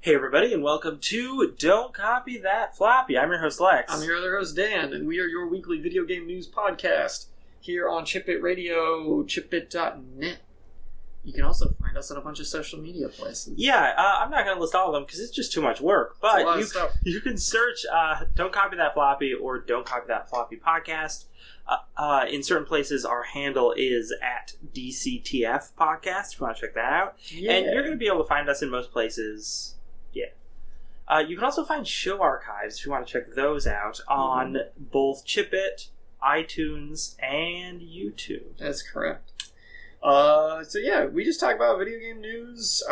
Hey everybody, and welcome to Don't Copy That Floppy. I'm your host Lex. I'm your other host Dan, and we are your weekly video game news podcast here on Chipit Radio, chipit.net. You can also find us on a bunch of social media places. Yeah, I'm not going to list all of them because it's just too much work, but you can search Don't Copy That Floppy or Don't Copy That Floppy podcast. In certain places, our handle is at DCTF Podcast, if you want to check that out. Yeah. And you're going to be able to find us in most places. Yeah. You can also find show archives if you want to check those out on both Chipit, iTunes, and YouTube. That's correct. So yeah, we just talk about video game news,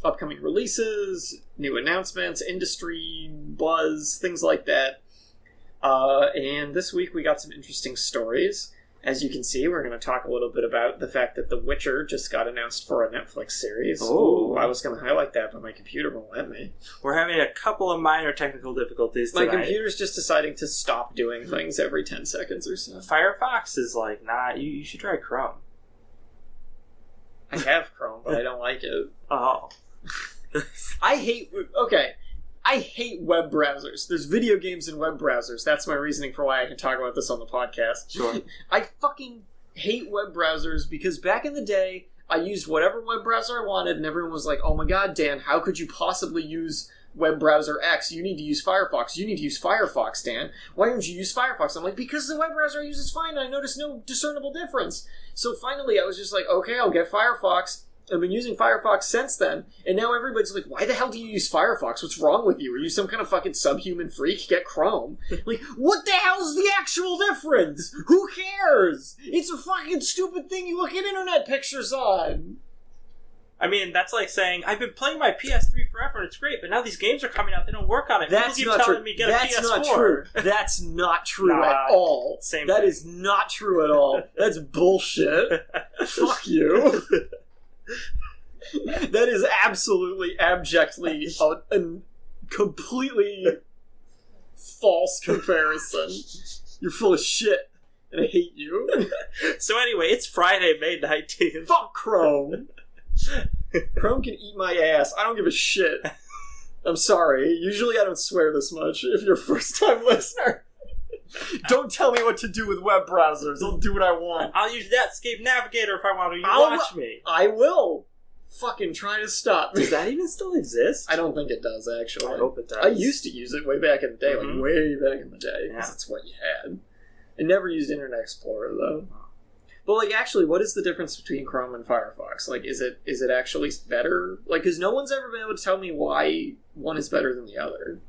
upcoming releases, new announcements, industry buzz, things like that. And this week we got some interesting stories. As you can see, we're going to talk a little bit about the fact that The Witcher just got announced for a Netflix series. Oh, I was going to highlight that, but my computer won't let me. We're having a couple of minor technical difficulties tonight. My computer's just deciding to stop doing things every 10 seconds or so. Firefox is like, nah, you should try Chrome. I have Chrome, but I don't like it. Oh. I hate web browsers. There's video games in web browsers. That's my reasoning for why I can talk about this on the podcast. Sure. I fucking hate web browsers because back in the day, I used whatever web browser I wanted, and everyone was like, oh my god, Dan, how could you possibly use web browser X? You need to use Firefox. You need to use Firefox, Dan. Why don't you use Firefox? I'm like, because the web browser I use is fine, and I noticed no discernible difference. So finally, I was just like, okay, I'll get Firefox. I've been using Firefox since then, and now everybody's like, why the hell do you use Firefox? What's wrong with you? Are you some kind of fucking subhuman freak? Get Chrome. Like, what the hell's the actual difference? Who cares? It's a fucking stupid thing you look at internet pictures on. I mean, that's like saying, I've been playing my PS3 forever and it's great, but now these games are coming out, they don't work on it. That's People keep telling me get a PS4. Not true. That's not true at all. Same that thing. Is not true at all. That's bullshit. Fuck you. That is absolutely, abjectly, a completely false comparison. You're full of shit, and I hate you. So anyway, it's Friday, May 19th. Fuck Chrome. Chrome can eat my ass. I don't give a shit. I'm sorry. Usually I don't swear this much if you're a first-time listener. Don't tell me what to do with web browsers. I'll do what I want. I'll use Netscape Navigator if I want to. You watch me. I will. Fucking try to stop me. Does that even still exist? I don't think it does, actually. I hope it does. I used to use it way back in the day, like way back in the day, because it's what you had. I never used Internet Explorer, though. But, like, actually, what is the difference between Chrome and Firefox? Like, is it actually better? Like, because no one's ever been able to tell me why one is better than the other.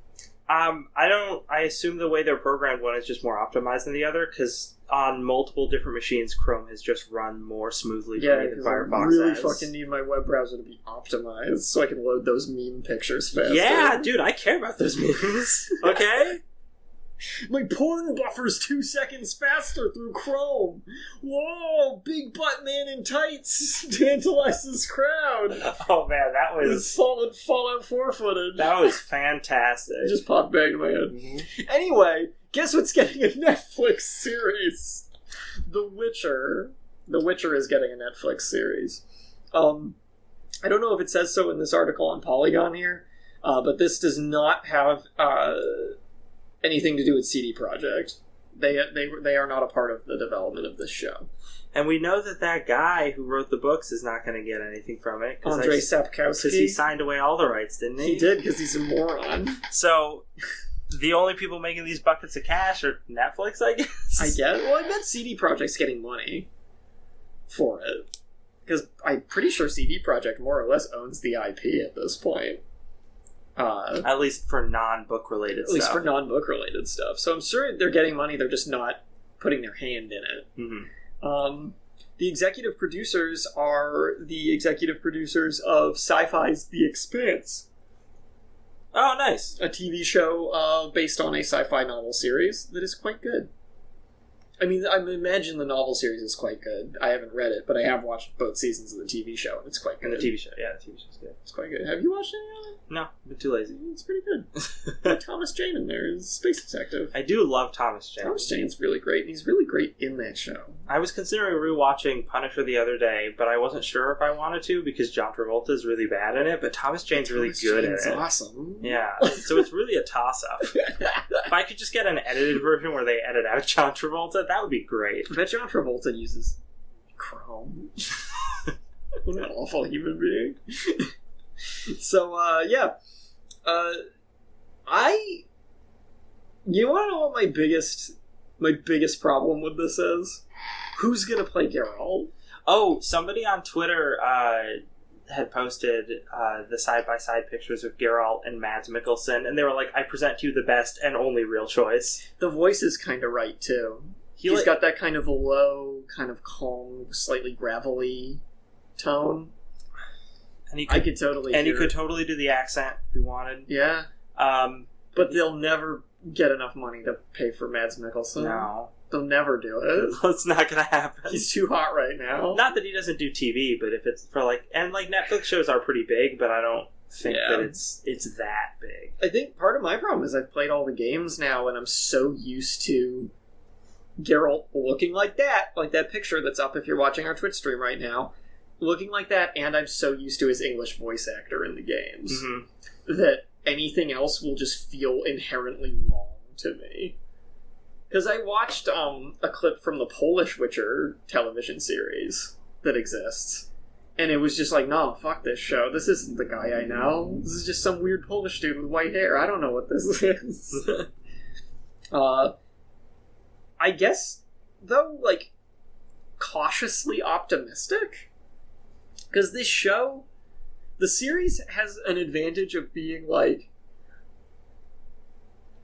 I assume the way they're programmed, one is just more optimized than the other, because on multiple different machines, Chrome has just run more smoothly for me than Firefox I really has. fucking need my web browser to be optimized so I can load those meme pictures faster. Yeah, dude, I care about those memes. Okay? My porn buffers 2 seconds faster through Chrome. Whoa, big butt man in tights tantalizes crowd. Oh man, that was solid Fallout 4 footage. That was fantastic. It just popped back in my head. Mm-hmm. Anyway, guess what's getting a Netflix series? The Witcher. The Witcher is getting a Netflix series. I don't know if it says so in this article on Polygon here, but this does not have anything to do with CD Projekt. They are not a part of the development of this show. And we know that guy who wrote the books is not going to get anything from it. Andrei Sapkowski. Because he signed away all the rights, didn't he? He did, because he's a moron. So, the only people making these buckets of cash are Netflix, I guess? I guess. Well, I bet CD Projekt's getting money for it. Because I'm pretty sure CD Projekt more or less owns the IP at this point. At least for non-book related stuff. At least for non-book related stuff. So I'm sure they're getting money, they're just not putting their hand in it. Mm-hmm. The executive producers are the executive producers of Sci-Fi's The Expanse. Oh, nice. A TV show based on a sci-fi novel series that is quite good. I mean, I imagine the novel series is quite good. I haven't read it, but I have watched both seasons of the TV show, and it's quite good. And the TV show, yeah, the TV show's good. It's quite good. Have you watched any of it? No, I've been too lazy. It's pretty good. Thomas Jane in there is Space Detective. I do love Thomas Jane. Thomas Jane's really great, and he's really great in that show. I was considering rewatching Punisher the other day, but I wasn't sure if I wanted to because John Travolta is really bad in it, but Thomas Jane's really good in it. Awesome. Yeah, so it's really a toss-up. If I could just get an edited version where they edit out John Travolta, that would be great. I bet John Travolta uses Chrome. What an awful human being. So, yeah. You want to know what my biggest problem with this is? Who's gonna play Geralt? Oh, somebody on Twitter had posted the side-by-side pictures of Geralt and Mads Mikkelsen, and they were like, I present to you the best and only real choice. The voice is kind of right, too. He's got that kind of low, kind of calm, slightly gravelly tone. And he could totally do the accent if he wanted. Yeah. But they'll never get enough money to pay for Mads Mikkelsen. No. They'll never do it. It's not going to happen. He's too hot right now. Not that he doesn't do TV, but if it's for and Netflix shows are pretty big, but I don't think that it's that big. I think part of my problem is I've played all the games now, and I'm so used to Geralt looking like that picture that's up if you're watching our Twitch stream right now, looking like that, and I'm so used to his English voice actor in the games that anything else will just feel inherently wrong to me. Because I watched a clip from the Polish Witcher television series that exists, and it was just like, no, fuck this show. This isn't the guy I know. This is just some weird Polish dude with white hair. I don't know what this is. I guess, though, cautiously optimistic. Because this show, the series has an advantage of being,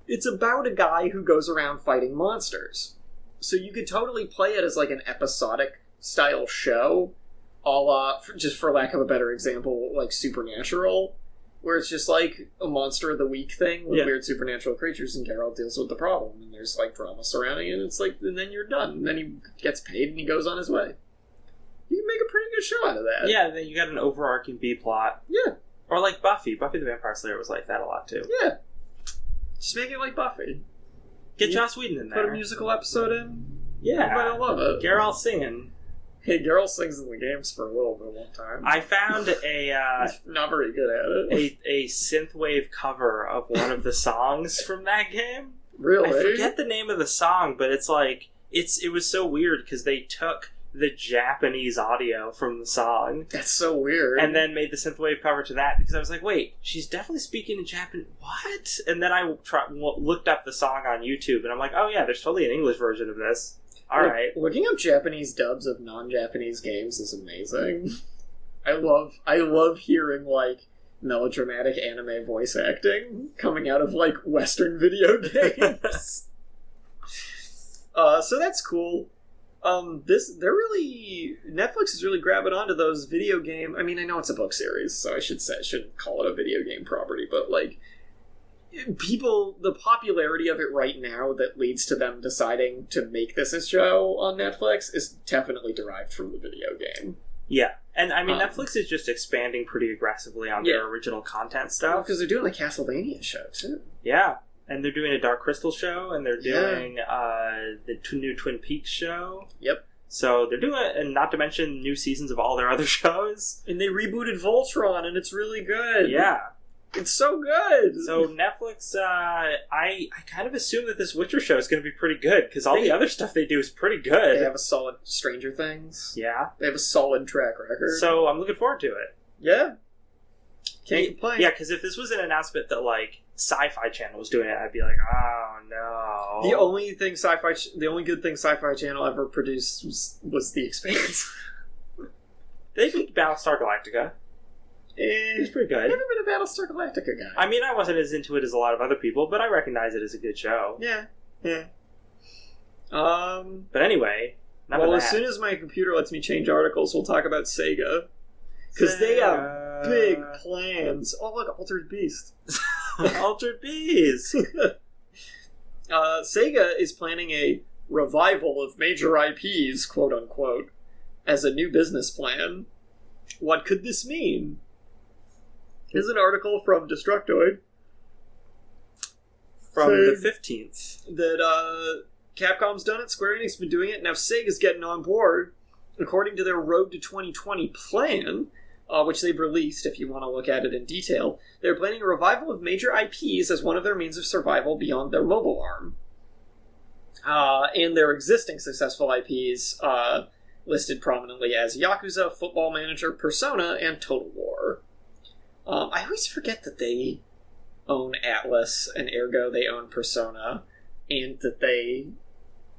it's about a guy who goes around fighting monsters. So you could totally play it as, an episodic style show, a la, just for lack of a better example, Supernatural, where it's just a monster of the week thing with weird supernatural creatures, and Geralt deals with the problem, and there's drama surrounding it, and it's and then you're done, and then he gets paid and he goes on his way. You can make a pretty good show out of that. Yeah, then you got an overarching B plot. Yeah. Or Buffy. Buffy the Vampire Slayer was like that a lot too. Yeah. Just make it like Buffy. Get Joss Whedon in there. Put a musical episode in. Yeah. Everybody will love it. Geralt singing. Hey, Geralt sings in the games for a little bit one time. I found He's not very good at it. A synthwave cover of one of the songs from that game. Really? I forget the name of the song, but it's it was so weird because they took the Japanese audio from the song. That's so weird. And then made the synthwave cover to that because I was like, wait, she's definitely speaking in Japanese. What? And then I looked up the song on YouTube and I'm like, oh yeah, there's totally an English version of this. Alright. Looking up Japanese dubs of non-Japanese games is amazing. I love hearing melodramatic anime voice acting coming out of Western video games. So that's cool. Netflix is really grabbing onto those video game. I mean, I know it's a book series, so I shouldn't call it a video game property, but the popularity of it right now that leads to them deciding to make this a show on Netflix is definitely derived from the video game. Yeah, and I mean, Netflix is just expanding pretty aggressively on their original content stuff. Because they're doing a Castlevania show, too. Yeah. And they're doing a Dark Crystal show, and they're doing the new Twin Peaks show. Yep. So they're doing it, and not to mention new seasons of all their other shows. And they rebooted Voltron, and it's really good. Yeah. It's so good. So Netflix, I kind of assume that this Witcher show is going to be pretty good, because all the other stuff they do is pretty good. They have a solid Stranger Things. Yeah. They have a solid track record. So I'm looking forward to it. Yeah. Can't complain. Yeah, because if this was an announcement that, Sci-Fi Channel was doing it, I'd be like, oh, no. The only good thing Sci-Fi Channel ever produced was The Expanse. They did Battlestar Galactica. It was pretty good. I've never been a Battlestar Galactica guy. I mean, I wasn't as into it as a lot of other people, but I recognize it as a good show. Yeah. But anyway, as soon as my computer lets me change articles, we'll talk about Sega. Because they have big plans. Oh, look, Altered Beast. Altered Beast! Sega is planning a revival of major IPs, quote-unquote, as a new business plan. What could this mean? Here's an article from Destructoid. From the 15th. That Capcom's done it, Square Enix has been doing it, now Sega's getting on board. According to their Road to 2020 plan, which they've released if you want to look at it in detail, they're planning a revival of major IPs as one of their means of survival beyond their mobile arm. And their existing successful IPs listed prominently as Yakuza, Football Manager, Persona, and Total War. I always forget that they own Atlas, and ergo they own Persona, and that they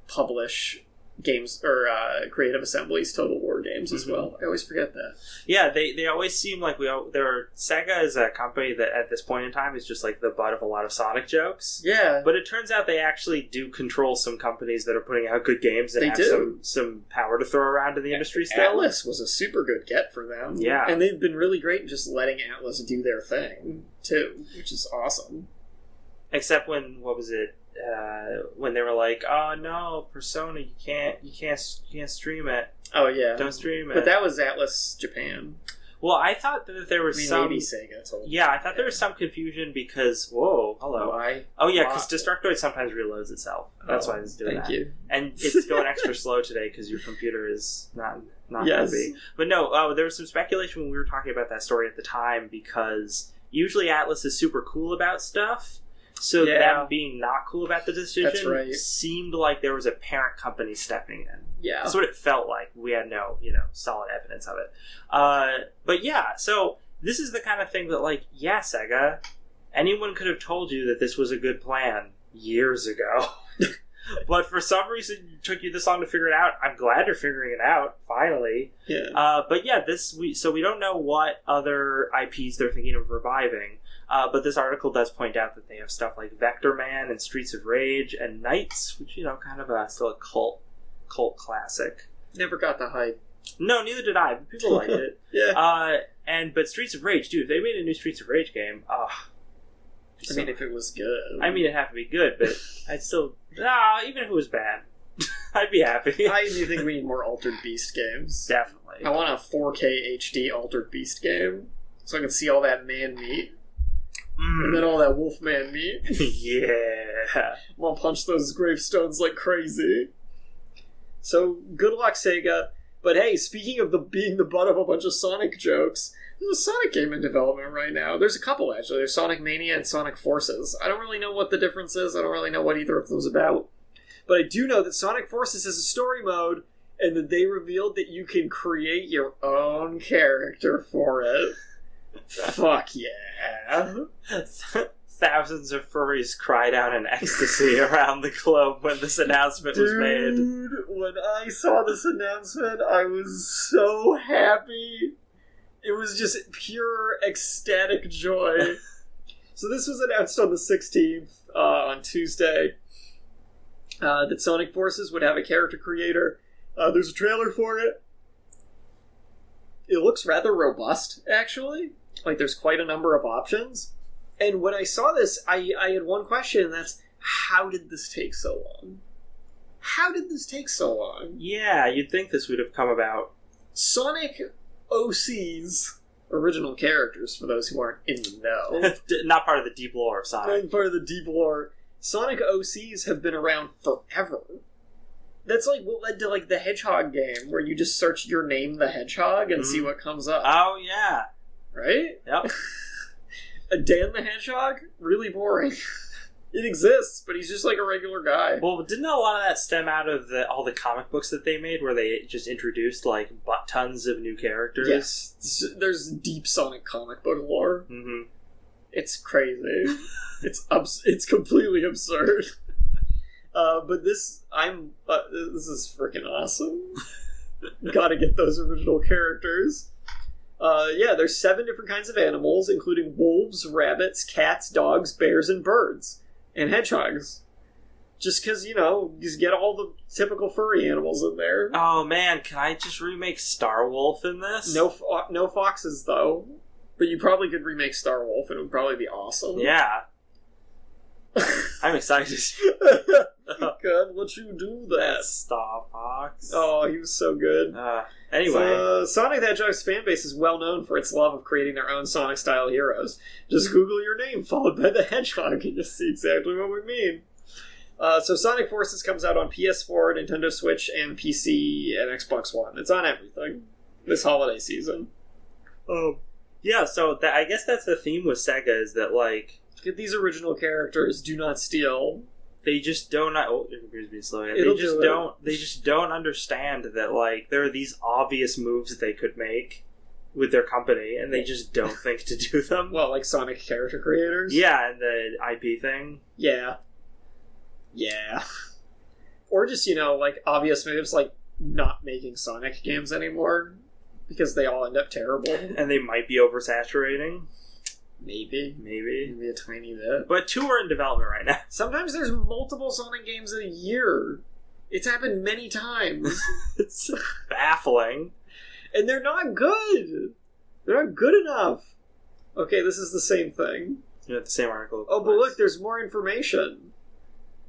publish games, or Creative Assembly's Total War games as well. I always forget that. Yeah, they always seem like Sega is a company that at this point in time is just like the butt of a lot of Sonic jokes. Yeah. But it turns out they actually do control some companies that are putting out good games and have some power to throw around in the industry still. Atlas was a super good get for them. Yeah. And they've been really great in just letting Atlas do their thing, too, which is awesome. Except when, what was it? When they were like, "Oh no, Persona, you can't stream it." Oh yeah, don't stream it. But that was Atlas Japan. Well, I thought that there was maybe Sega told. Yeah, I thought there was some confusion because because Destructoid sometimes reloads itself. That's why it's doing that. Thank you. And it's going extra slow today because your computer is not happy. But no, there was some speculation when we were talking about that story at the time because usually Atlas is super cool about stuff. So them being not cool about the decision seemed like there was a parent company stepping in. Yeah. That's what it felt like. We had no, solid evidence of it. But yeah, so this is the kind of thing that, like, Sega, anyone could have told you that this was a good plan years ago. But for some reason, it took you this long to figure it out. I'm glad you're figuring it out, finally. Yeah. But yeah, we don't know what other IPs they're thinking of reviving. But this article does point out that they have stuff like Vector Man and Streets of Rage and Knights, which, kind of still a cult classic. Never got the hype. No, neither did I, but people liked it. Yeah. But Streets of Rage, dude, if they made a new Streets of Rage game, if it was good. It'd have to be good, but I'd still... even if it was bad, I'd be happy. I do think we need more Altered Beast games. Definitely. I want a 4K HD Altered Beast game, so I can see all that man meat. And then all that Wolfman meat. Yeah. I'm gonna punch those gravestones like crazy. So, good luck, Sega. But hey, speaking of being the butt of a bunch of Sonic jokes, there's a Sonic game in development right now. There's a couple, actually. There's Sonic Mania and Sonic Forces. I don't really know what the difference is. I don't really know what either of those are about. But I do know that Sonic Forces has a story mode, and that they revealed that you can create your own character for it. Fuck yeah. Thousands of furries cried out in ecstasy around the globe when this announcement was made. Dude, when I saw this announcement, I was so happy. It was just pure ecstatic joy. So this was announced on the 16th, on Tuesday, that Sonic Forces would have a character creator. There's a trailer for it. It looks rather robust, actually. Like, there's quite a number of options. And when I saw this, I had one question, and that's, how did this take so long? How did this take so long? Yeah, you'd think this would have come about. Sonic OC's original characters, for those who aren't in the know. Not part of the deep lore of Sonic. Not part of the deep lore. Sonic OCs have been around forever. That's like what led to like the Hedgehog game, where you just search your name, the Hedgehog, and see what comes up. Oh, yeah. Right? Yep. Dan the Hedgehog? Really boring. It exists, but he's just like a regular guy. Well, didn't a lot of that stem out of all the comic books that they made, where they just introduced like tons of new characters? Yes. There's deep Sonic comic book lore. Mm-hmm. It's crazy. It's completely absurd. But this is freaking awesome. Gotta get those original characters. There's 7 different kinds of animals, including wolves, rabbits, cats, dogs, bears, and birds. And hedgehogs. Just because, just get all the typical furry animals in there. Oh man, can I just remake Star Wolf in this? No foxes, though. But you probably could remake Star Wolf, and it would probably be awesome. Yeah. I'm excited. God, let you do that. Star Fox. Oh, he was so good. Anyway. Sonic the Hedgehog's fan base is well known for its love of creating their own Sonic-style heroes. Just Google your name, followed by the Hedgehog, and you'll see exactly what we mean. So Sonic Forces comes out on PS4, Nintendo Switch, and PC, and Xbox One. It's on everything this holiday season. Yeah, so I guess that's the theme with Sega, is that, like... Get these original characters, do not steal. They just don't... Oh, it appears to be slow. They just don't understand that, like, there are these obvious moves that they could make with their company, and they just don't think to do them. Well, like Sonic character creators? Yeah, and the IP thing. Yeah. Or just, like, obvious moves, like not making Sonic games anymore, because they all end up terrible. And they might be oversaturating. Maybe a tiny bit. But 2 are in development right now. Sometimes there's multiple Sonic games in a year. It's happened many times. It's baffling. And they're not good. They're not good enough. Okay, this is the same thing. Yeah, the same article. Oh, but look, there's more information.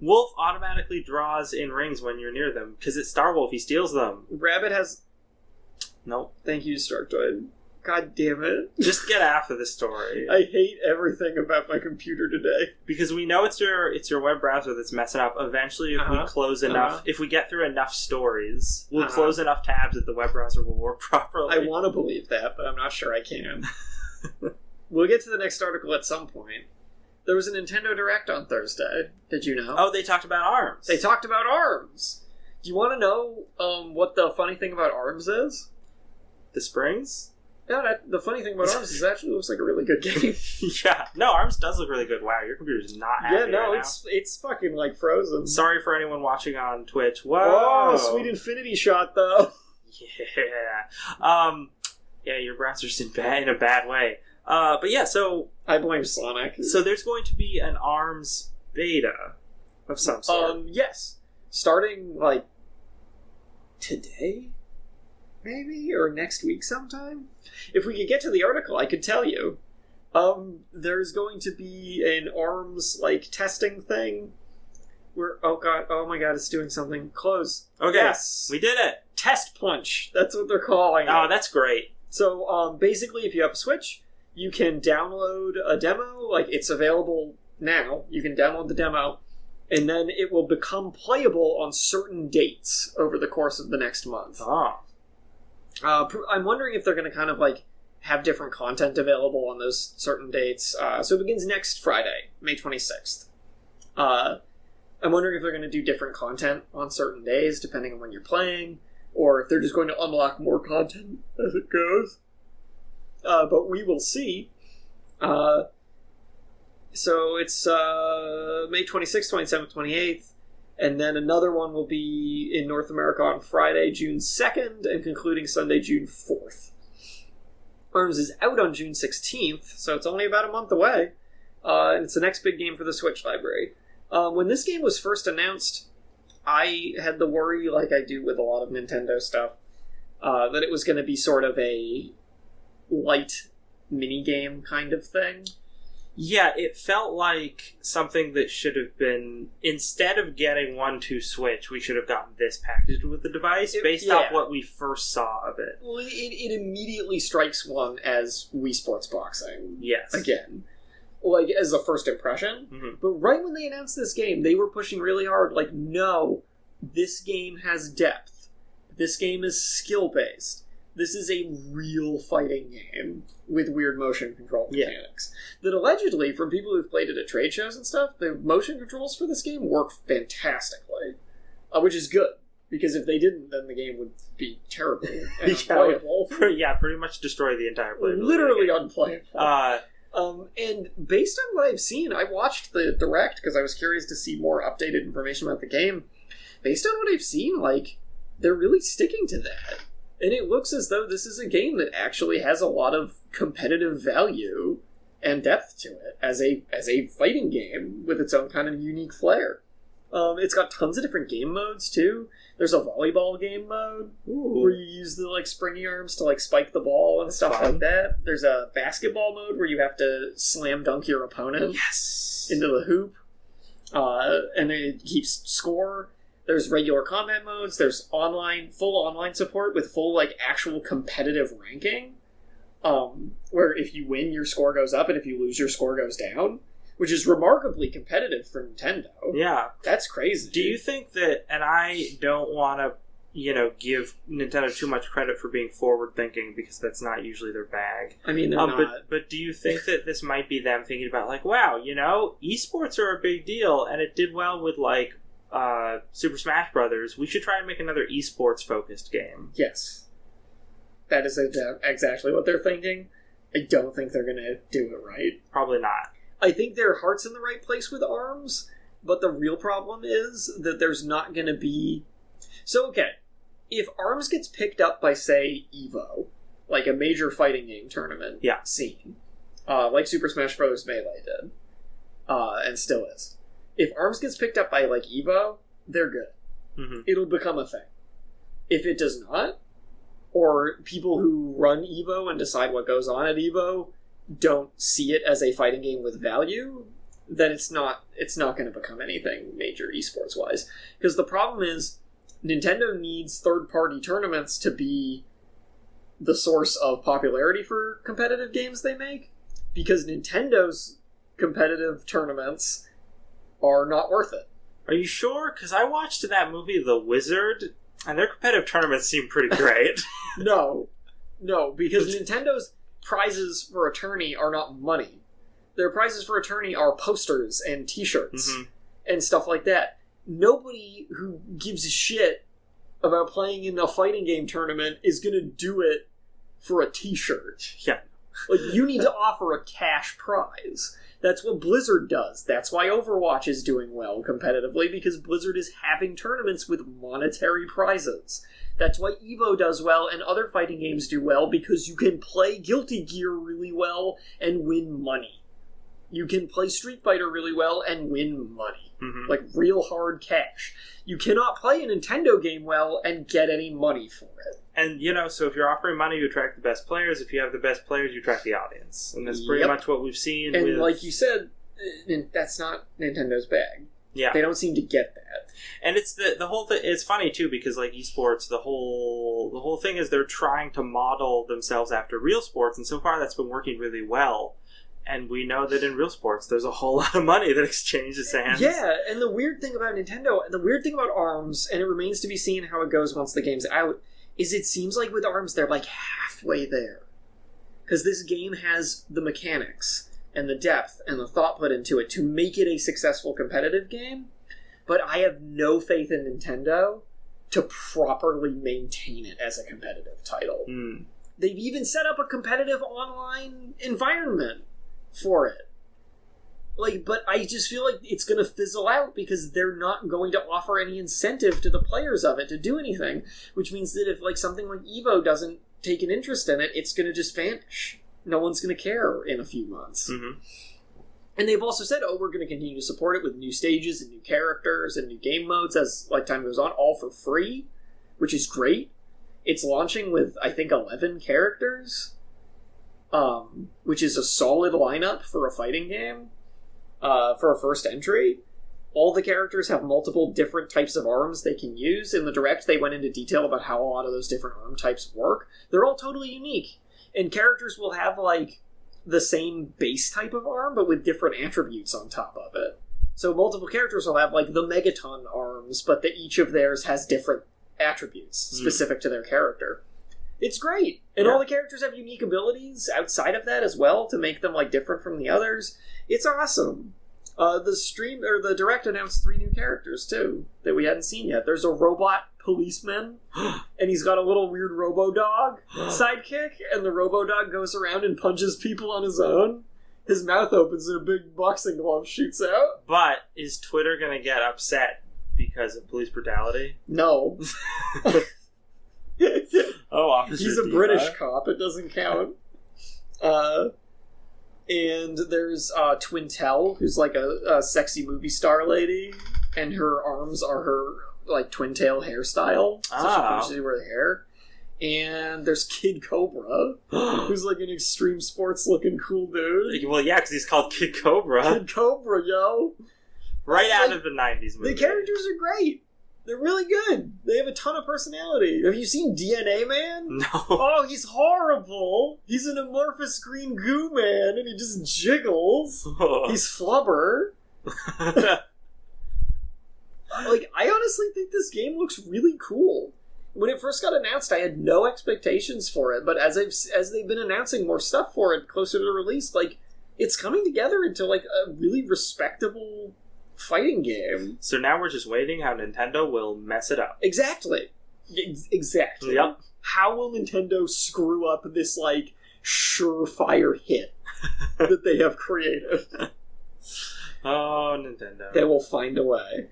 Wolf automatically draws in rings when you're near them, because it's Starwolf, he steals them. Rabbit has... Nope. Thank you, Starktoid. God damn it. Just get after the story. I hate everything about my computer today. Because we know it's your web browser that's messing up. Eventually, if we close enough, if we get through enough stories, we'll close enough tabs that the web browser will work properly. I want to believe that, but I'm not sure I can. We'll get to the next article at some point. There was a Nintendo Direct on Thursday. Did you know? Oh, they talked about ARMS. They talked about ARMS. Do you want to know what the funny thing about ARMS is? The springs? Yeah, the funny thing about ARMS is it actually looks like a really good game. Yeah. No, ARMS does look really good. Wow, your computer's not happy right now. It's fucking like frozen. Sorry for anyone watching on Twitch. Whoa! Oh, sweet infinity shot, though. Yeah. Yeah, your browser's in a bad way. But yeah, so... I blame Sonic. So there's going to be an ARMS beta of some sort. Yes. Starting, like, today? Maybe? Or next week sometime? If we could get to the article, I could tell you. There's going to be an ARMS, like, testing thing where... Oh my god, it's doing something. Close. Okay. Yes. We did it. Test Punch. That's what they're calling it. Oh, that's great. So, basically, if you have a Switch... You can download a demo, like it's available now. You can download the demo, and then it will become playable on certain dates over the course of the next month. I'm wondering if they're going to kind of like have different content available on those certain dates. So it begins next Friday, May 26th. I'm wondering if they're going to do different content on certain days, depending on when you're playing, or if they're just going to unlock more content as it goes. But we will see. So it's May 26th, 27th, 28th, and then another one will be in North America on Friday, June 2nd, and concluding Sunday, June 4th. ARMS is out on June 16th, so it's only about a month away, and it's the next big game for the Switch library. When this game was first announced, I had the worry, like I do with a lot of Nintendo stuff, that it was going to be sort of a light minigame kind of thing. Yeah, it felt like something that should have been, instead of getting one to Switch, we should have gotten this packaged with the device based off what we first saw of it. Well, it immediately strikes one as Wii Sports Boxing. Yes. Again. Like, as a first impression. Mm-hmm. But right when they announced this game, they were pushing really hard, like, no, this game has depth. This game is skill-based. This is a real fighting game with weird motion control mechanics. That allegedly, from people who've played it at trade shows and stuff, the motion controls for this game work fantastically. Which is good, because if they didn't, then the game would be terrible and unplayable. Pretty much destroy the entire playability. Literally unplayable. And based on what I've seen, I watched the Direct because I was curious to see more updated information about the game. Based on what I've seen, like, they're really sticking to that. And it looks as though this is a game that actually has a lot of competitive value and depth to it as a fighting game with its own kind of unique flair. It's got tons of different game modes too. There's a volleyball game mode where you use the like springy arms to like spike the ball and stuff like that. There's a basketball mode where you have to slam dunk your opponent into the hoop. And it keeps score. There's regular combat modes. There's full online support with full, like, actual competitive ranking. Where if you win, your score goes up, and if you lose, your score goes down. Which is remarkably competitive for Nintendo. Yeah. That's crazy. Do you think that, and I don't want to, give Nintendo too much credit for being forward-thinking, because that's not usually their bag. I mean, they're not. But do you think that this might be them thinking about, like, wow, esports are a big deal, and it did well with, like, Super Smash Brothers. We should try and make another esports-focused game. Yes. That is exactly what they're thinking. I don't think they're going to do it right. Probably not. I think their heart's in the right place with ARMS, but the real problem is that there's not going to be... So, okay, if ARMS gets picked up by, say, EVO, like a major fighting game tournament scene, like Super Smash Bros. Melee did, and still is, if ARMS gets picked up by, like, EVO, they're good. Mm-hmm. It'll become a thing. If it does not, or people who run EVO and decide what goes on at EVO don't see it as a fighting game with value, then it's not going to become anything major esports wise. Because the problem is Nintendo needs third-party tournaments to be the source of popularity for competitive games they make, because Nintendo's competitive tournaments are not worth it. Are you sure? Because I watched that movie The Wizard, and their competitive tournaments seem pretty great. No, because Nintendo's prizes for a tourney are not money. Their prizes for a tourney are posters and t-shirts and stuff like that. Nobody who gives a shit about playing in a fighting game tournament is going to do it for a t-shirt. Yeah. Like, you need to offer a cash prize. That's what Blizzard does. That's why Overwatch is doing well competitively, because Blizzard is having tournaments with monetary prizes. That's why EVO does well and other fighting games do well, because you can play Guilty Gear really well and win money. You can play Street Fighter really well and win money. Mm-hmm. Like, real hard cash. You cannot play a Nintendo game well and get any money for it. And, so if you're offering money, you attract the best players. If you have the best players, you attract the audience. And that's pretty much what we've seen. And like you said, that's not Nintendo's bag. Yeah. They don't seem to get that. And it's the whole thing. It's funny, too, because, like, esports, the whole thing is they're trying to model themselves after real sports, and so far that's been working really well. And we know that in real sports, there's a whole lot of money that exchanges hands. Yeah, and the weird thing about Nintendo, the weird thing about ARMS, and it remains to be seen how it goes once the game's out, is it seems like with ARMS, they're like halfway there. Because this game has the mechanics, and the depth, and the thought put into it to make it a successful competitive game, but I have no faith in Nintendo to properly maintain it as a competitive title. Mm. They've even set up a competitive online environment for it. Like, but I just feel like it's going to fizzle out because they're not going to offer any incentive to the players of it to do anything, which means that if, like, something like EVO doesn't take an interest in it, it's going to just vanish. No one's going to care in a few months. Mm-hmm. And they've also said, we're going to continue to support it with new stages and new characters and new game modes as, like, time goes on, all for free, which is great. It's launching with, I think, 11 characters, which is a solid lineup for a fighting game, for a first entry. All the characters have multiple different types of arms they can use. In the Direct, they went into detail about how a lot of those different arm types work. They're all totally unique. And characters will have, like, the same base type of arm, but with different attributes on top of it. So multiple characters will have, like, the Megaton arms, but that each of theirs has different attributes specific to their character. It's great. And all the characters have unique abilities outside of that as well to make them, like, different from the others. It's awesome. The Direct announced 3 new characters, too, that we hadn't seen yet. There's a robot policeman, and he's got a little weird robo-dog sidekick, and the robo-dog goes around and punches people on his own. His mouth opens and a big boxing glove shoots out. But is Twitter going to get upset because of police brutality? No. Officer He's a Diva. British cop. It doesn't count. And there's Twintel, who's like a sexy movie star lady, and her arms are her, like, twin-tail hairstyle. So she punches with her hair. And there's Kid Cobra, who's like an extreme sports-looking cool dude. Well, yeah, because he's called Kid Cobra. Kid Cobra, yo! Right out of the 90s movie. The characters are great. They're really good. They have a ton of personality. Have you seen DNA Man? No. Oh, he's horrible. He's an amorphous green goo man, and he just jiggles. He's flubber. I honestly think this game looks really cool. When it first got announced, I had no expectations for it, but as they've been announcing more stuff for it closer to release, it's coming together into a really respectable fighting game. So now we're just waiting how Nintendo will mess it up. Exactly. Exactly. Yep. How will Nintendo screw up this, surefire hit that they have created? Oh, Nintendo. They will find a way.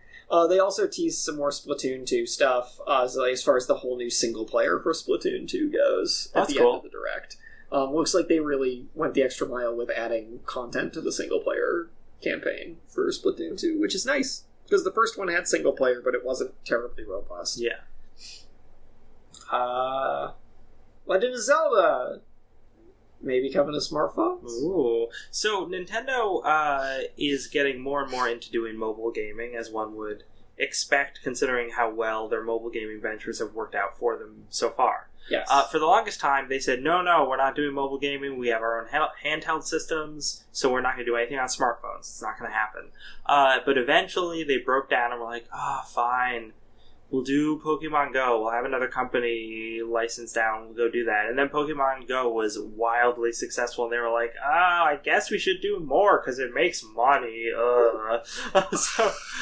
They also teased some more Splatoon 2 stuff, as far as the whole new single player for Splatoon 2 goes at the end of the Direct. Looks like they really went the extra mile with adding content to the single player campaign for Splatoon 2, which is nice, because the first one had single player, but it wasn't terribly robust. Yeah. Legend of Zelda maybe coming to smartphones. Ooh. So Nintendo is getting more and more into doing mobile gaming, as one would expect, considering how well their mobile gaming ventures have worked out for them so far. Yes. For the longest time, they said, no, we're not doing mobile gaming. We have our own handheld systems, so we're not going to do anything on smartphones. It's not going to happen. But eventually, they broke down and were like, fine. We'll do Pokemon Go. We'll have another company licensed down. We'll go do that. And then Pokemon Go was wildly successful, and they were like, I guess we should do more because it makes money.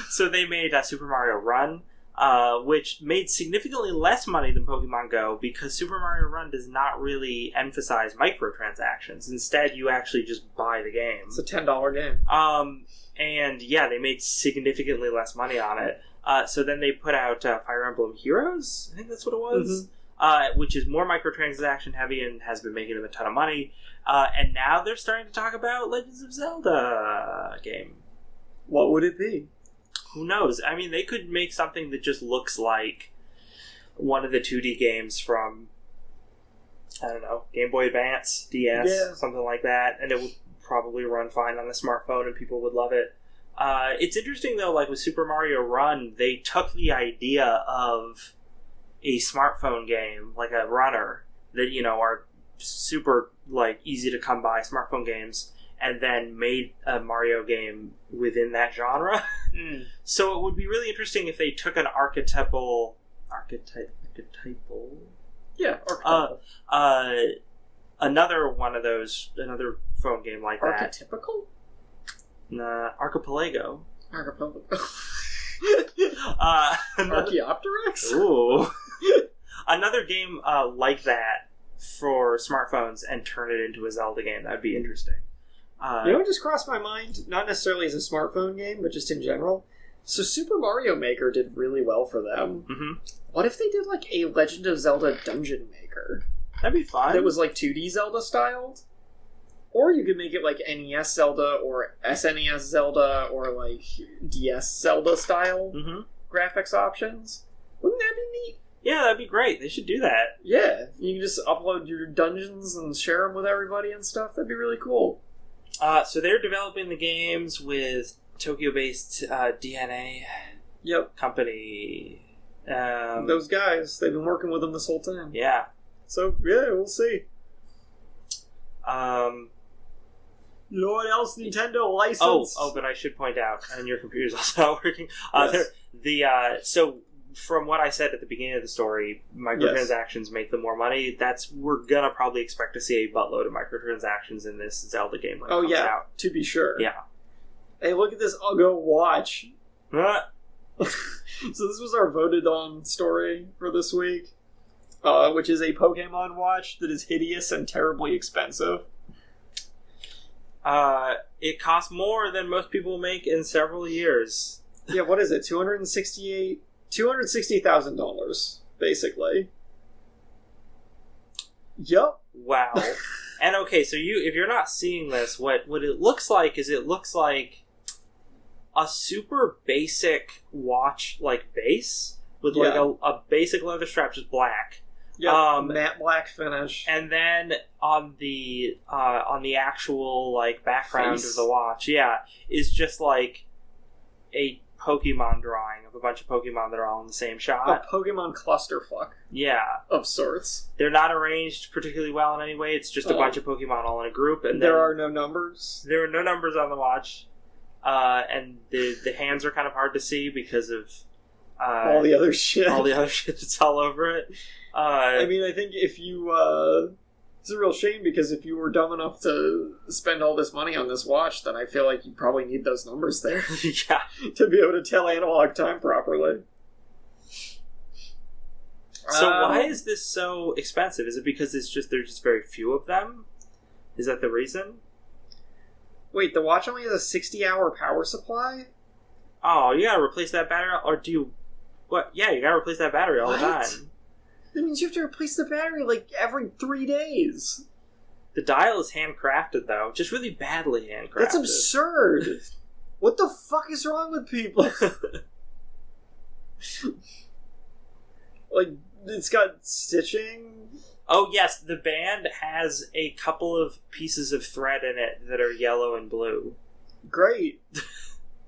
So they made Super Mario Run, which made significantly less money than Pokemon Go because Super Mario Run does not really emphasize microtransactions. Instead, you actually just buy the game. It's a $10 game. And yeah, they made significantly less money on it. So then they put out Fire Emblem Heroes, I think that's what it was, which is more microtransaction heavy and has been making them a ton of money. And now they're starting to talk about Legends of Zelda game. What would it be? Who knows? I mean, they could make something that just looks like one of the 2D games from, I don't know, Game Boy Advance, DS, something like that, and it would probably run fine on a smartphone and people would love it. It's interesting, though, with Super Mario Run, they took the idea of a smartphone game, like a runner, that, are super, easy to come by smartphone games, and then made a Mario game within that genre. So it would be really interesting if they took an archetypal... Yeah, archetypal. Another one of those, another phone game like that. Archetypical? Nah, Archipelago. Archaeopteryx? Ooh. Another game like that for smartphones and turn it into a Zelda game. That'd be interesting. What just crossed my mind? Not necessarily as a smartphone game, but just in general. So Super Mario Maker did really well for them. Mm-hmm. What if they did a Legend of Zelda Dungeon Maker? That'd be fun. That was 2D Zelda styled? Or you could make it NES Zelda or SNES Zelda or DS Zelda style graphics options. Wouldn't that be neat? Yeah, that'd be great. They should do that. Yeah, you can just upload your dungeons and share them with everybody and stuff. That'd be really cool. So they're developing the games with Tokyo-based DNA company. Those guys, they've been working with them this whole time. Yeah. So, yeah, we'll see. You know what else Nintendo licensed? Oh, but I should point out, and your computer's also not working. Yes. So from what I said at the beginning of the story, microtransactions make them more money. We're gonna probably expect to see a buttload of microtransactions in this Zelda game when it comes out. To be sure. Yeah. Hey, look at this Uggo watch. So this was our voted on story for this week, which is a Pokemon watch that is hideous and terribly expensive. It costs more than most people make in several years. Yeah, what is it? $260,000, basically. Yup. Wow. And okay, so if you're not seeing this, what it looks like is it looks like a super basic watch base with a basic leather strap, just black. Yeah, matte black finish. And then on the actual background of the watch, is just a Pokemon drawing of a bunch of Pokemon that are all in the same shot. A Pokemon clusterfuck. Yeah. Of sorts. They're not arranged particularly well in any way. It's just a bunch of Pokemon all in a group. And there are no numbers? There are no numbers on the watch. And the hands are kind of hard to see because of... all the other shit. All the other shit that's all over it. I mean, I think if you... it's a real shame, because if you were dumb enough to spend all this money on this watch, then I feel like you probably need those numbers there. Yeah. To be able to tell analog time properly. So why is this so expensive? Is it because there's just very few of them? Is that the reason? Wait, the watch only has a 60-hour power supply? Oh, you gotta replace that battery, or do you... What? Yeah, you gotta replace that battery all the time. That means you have to replace the battery, like, every 3 days. The dial is handcrafted, though. Just really badly handcrafted. That's absurd! What the fuck is wrong with people? Like, it's got stitching? Oh, yes, the band has a couple of pieces of thread in it that are yellow and blue. Great.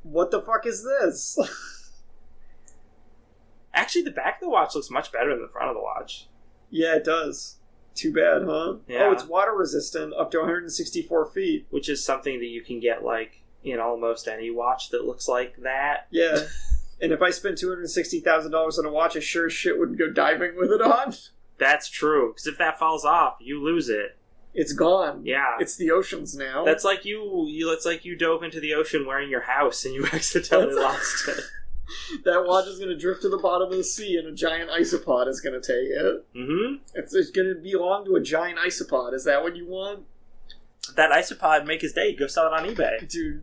What the fuck is this? Actually, the back of the watch looks much better than the front of the watch. Yeah, it does. Too bad, huh? Yeah. Oh, it's water resistant up to 164 feet. Which is something that you can get, like, in almost any watch that looks like that. Yeah. And if I spent $260,000 on a watch, I sure as shit wouldn't go diving with it on. That's true, because if that falls off, you lose it. It's gone. Yeah. It's the oceans now. That's like it's like you dove into the ocean wearing your house and you accidentally lost it. That watch is going to drift to the bottom of the sea, and a giant isopod is going to take it. Mm-hmm. It's going to belong to a giant isopod. Is that what you want? That isopod make his day. Go sell it on eBay. Dude.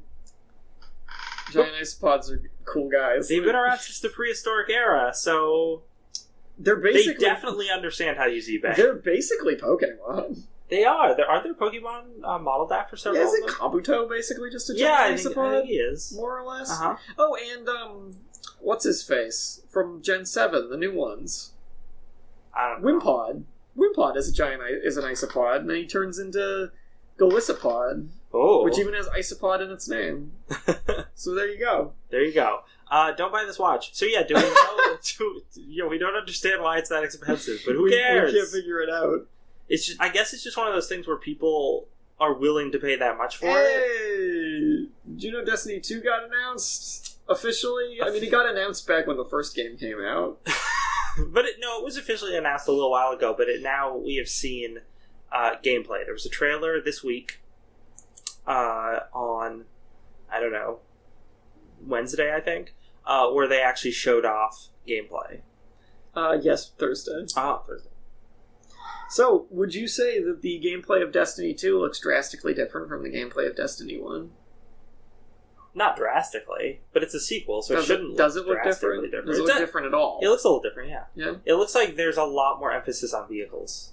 Giant isopods are cool guys. They've been around since the prehistoric era, so... They definitely understand how to use eBay. They're basically Pokemon. They are. Aren't there Pokemon modeled after several of them? Isn't Kabuto basically just a I giant think he is. More or less? Uh-huh. Oh, and, what's his face? From Gen 7, the new ones. I don't know. Wimpod. Wimpod is an isopod, and then he turns into Golisopod. Oh. Which even has isopod in its name. So there you go. There you go. Don't buy this watch. So yeah, do we know? We don't understand why it's that expensive, but who cares? We can't figure it out. It's just, I guess it's just one of those things where people are willing to pay that much for it. Hey! Did you know Destiny 2 got announced officially? I mean, it got announced back when the first game came out. But it was officially announced a little while ago, but now we have seen gameplay. There was a trailer this week on, I don't know, Wednesday, I think, where they actually showed off gameplay. Yes, Thursday. Thursday. So, would you say that the gameplay of Destiny 2 looks drastically different from the gameplay of Destiny 1? Not drastically, but it's a sequel, so it shouldn't does it look look drastically different? Does it look different at all? It looks a little different, yeah. Yeah? It looks like there's a lot more emphasis on vehicles.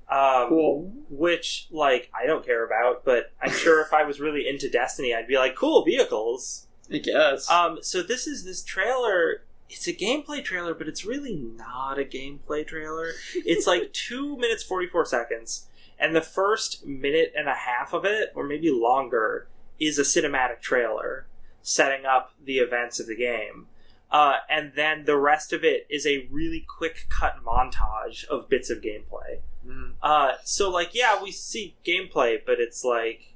Cool. Which, like, I don't care about, but I'm sure if I was really into Destiny, I'd be like, cool, vehicles. I guess. So this trailer, it's a gameplay trailer, but it's really not a gameplay trailer. It's like 2 minutes, 44 seconds, and the first minute and a half of it, or maybe longer, is a cinematic trailer setting up the events of the game. And then the rest of it is a really quick cut montage of bits of gameplay. So, like, yeah, we see gameplay, but it's like,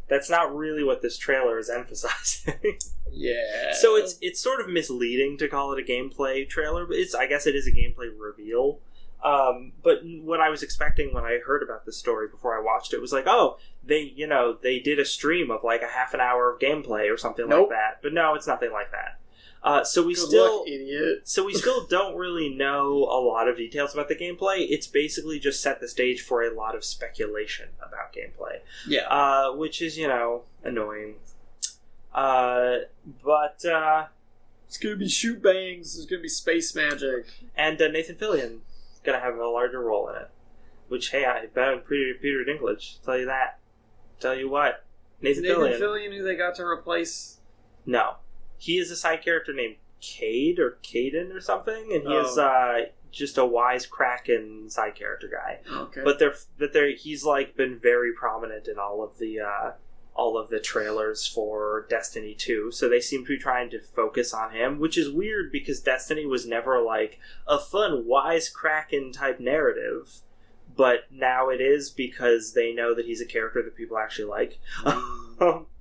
that's not really what this trailer is emphasizing. Yeah. So it's sort of misleading to call it a gameplay trailer, but I guess it is a gameplay reveal. But what I was expecting when I heard about this story before I watched it was like, oh, they did a stream of like a half an hour of gameplay or something like that. But no, it's nothing like that. So we still don't really know a lot of details about the gameplay. It's basically just set the stage for a lot of speculation about gameplay. Yeah. Which is, annoying. But it's gonna be shoot bangs. There's gonna be space magic, and Nathan Fillion gonna have a larger role in it. Which, hey, I bet on Peter Dinklage. Tell you that. Tell you what, Nathan Fillion, who they got to replace? No, he is a side character named Cade or Caden or something, and he is just a wisecracking side character guy. Okay, but he's like been very prominent in all all of the trailers for Destiny 2, so they seem to be trying to focus on him, which is weird because Destiny was never like a fun wisecracking type narrative, but now it is because they know that he's a character that people actually like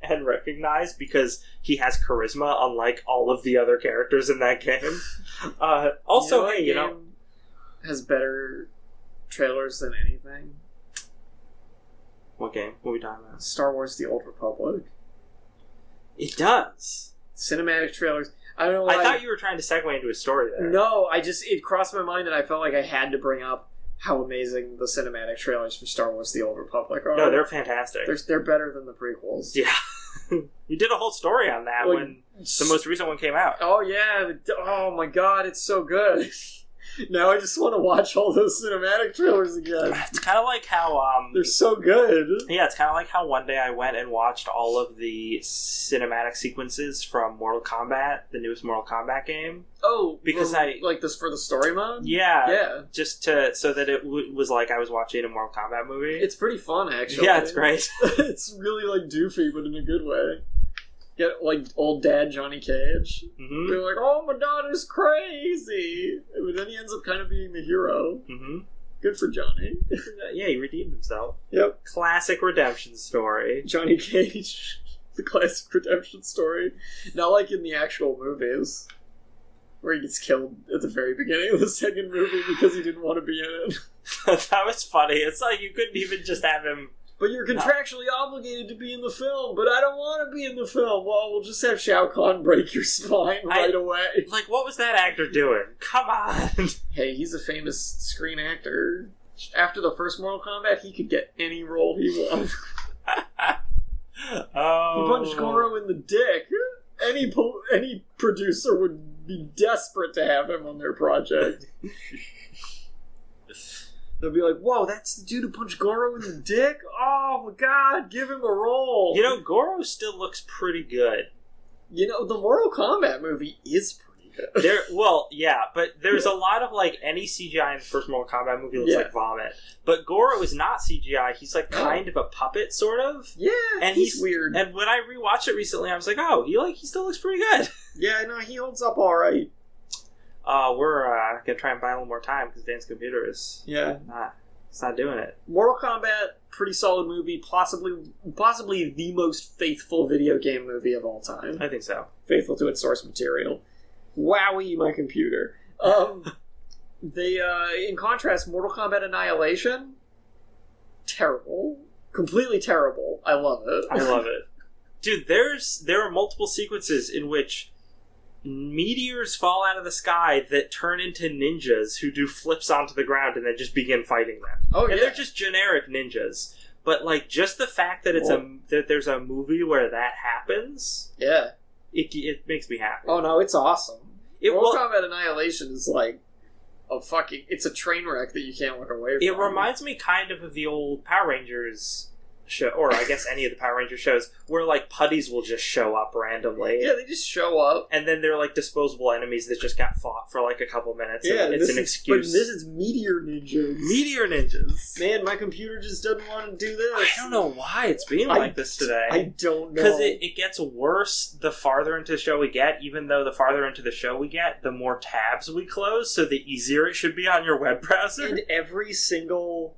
and recognize because he has charisma unlike all of the other characters in that game. Also, has better trailers than anything. What game? What are we talking about? Star Wars The Old Republic. It does. Cinematic trailers. I don't know why. I thought you were trying to segue into a story there. No, it crossed my mind and I felt like I had to bring up how amazing the cinematic trailers for Star Wars The Old Republic are. No, they're fantastic. They're better than the prequels. Yeah. We did a whole story on that when the most recent one came out. Oh, yeah. Oh, my God. It's so good. Now I just want to watch all those cinematic trailers again. It's kind of like how... they're so good. Yeah, it's kind of like how one day I went and watched all of the cinematic sequences from Mortal Kombat, the newest Mortal Kombat game. Oh, because like this for the story mode? Yeah. Just so that it was like I was watching a Mortal Kombat movie. It's pretty fun, actually. Yeah, it's great. It's really, like, doofy, but in a good way. Get, like, old dad Johnny Cage. Mm-hmm. They're like, oh, my daughter's crazy. But then he ends up kind of being the hero. Mm-hmm. Good for Johnny. Yeah, he redeemed himself. Yep. Classic redemption story. Johnny Cage. The classic redemption story. Not like in the actual movies, where he gets killed at the very beginning of the second movie because he didn't want to be in it. That was funny. It's like you couldn't even just have him... But you're contractually obligated to be in the film, but I don't want to be in the film. Well, we'll just have Shao Kahn break your spine right away. Like, what was that actor doing? Come on! Hey, he's a famous screen actor. After the first Mortal Kombat, he could get any role he wanted. Oh. He punched Goro in the dick. Any producer would be desperate to have him on their project. They'll be like, whoa, that's the dude who punched Goro in the dick? Oh my god, give him a role. You know, Goro still looks pretty good. You know, the Mortal Kombat movie is pretty good. Well, yeah, but there's a lot of, like, any CGI in the first Mortal Kombat movie looks like vomit. But Goro is not CGI. He's, like, kind of a puppet, sort of. Yeah, and he's weird. And when I rewatched it recently, I was like, oh, he still looks pretty good. Yeah, no, he holds up alright. We're gonna try and buy a little more time because Dan's computer is not doing it. Mortal Kombat, pretty solid movie, possibly the most faithful video game movie of all time. I think so. Faithful to its source material. Wowie, my computer. They, in contrast, Mortal Kombat Annihilation, terrible. Completely terrible. I love it. I love it. Dude, there are multiple sequences in which meteors fall out of the sky that turn into ninjas who do flips onto the ground and then just begin fighting them. Oh, and they're just generic ninjas. But, like, just the fact that that there's a movie where that happens, it makes me happy. Oh, no, it's awesome. Mortal Kombat Annihilation is, like, it's a train wreck that you can't look away from. It reminds me kind of the old Power Rangers show, or I guess any of the Power Ranger shows, where, like, putties will just show up randomly. Yeah, they just show up. And then they're, like, disposable enemies that just got fought for, like, a couple minutes. Yeah, it's an excuse. But this is Meteor Ninjas. Meteor Ninjas. Man, my computer just doesn't want to do this. I don't know why it's being like this today. I don't know. Because it gets worse the farther into the show we get, even though the farther into the show we get, the more tabs we close, so the easier it should be on your web browser. And every single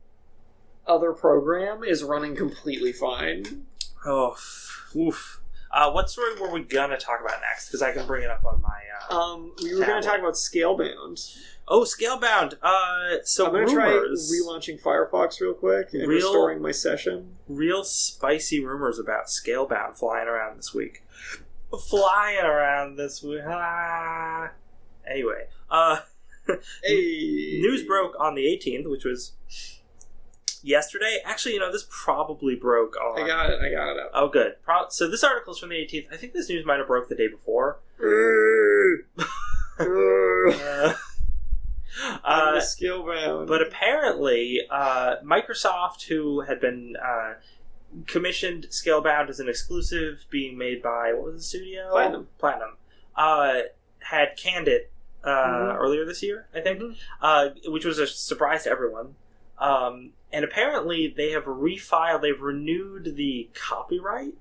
other program is running completely fine. Oh, oof. What story were we gonna talk about next? Because I can bring it up on my we were gonna talk about Scalebound. Oh, Scalebound. So I'm gonna try relaunching Firefox real quick and restoring my session. Real spicy rumors about Scalebound flying around this week. Anyway, news broke on the 18th, which was yesterday. Actually, this probably broke on... I got it up. Oh, good. So this article is from the 18th. I think this news might have broke the day before. Scalebound. But apparently, Microsoft, who had been commissioned Scalebound as an exclusive being made by, what was the studio? Platinum. Had canned it earlier this year, I think, which was a surprise to everyone. And apparently they have refiled, they've renewed the copyright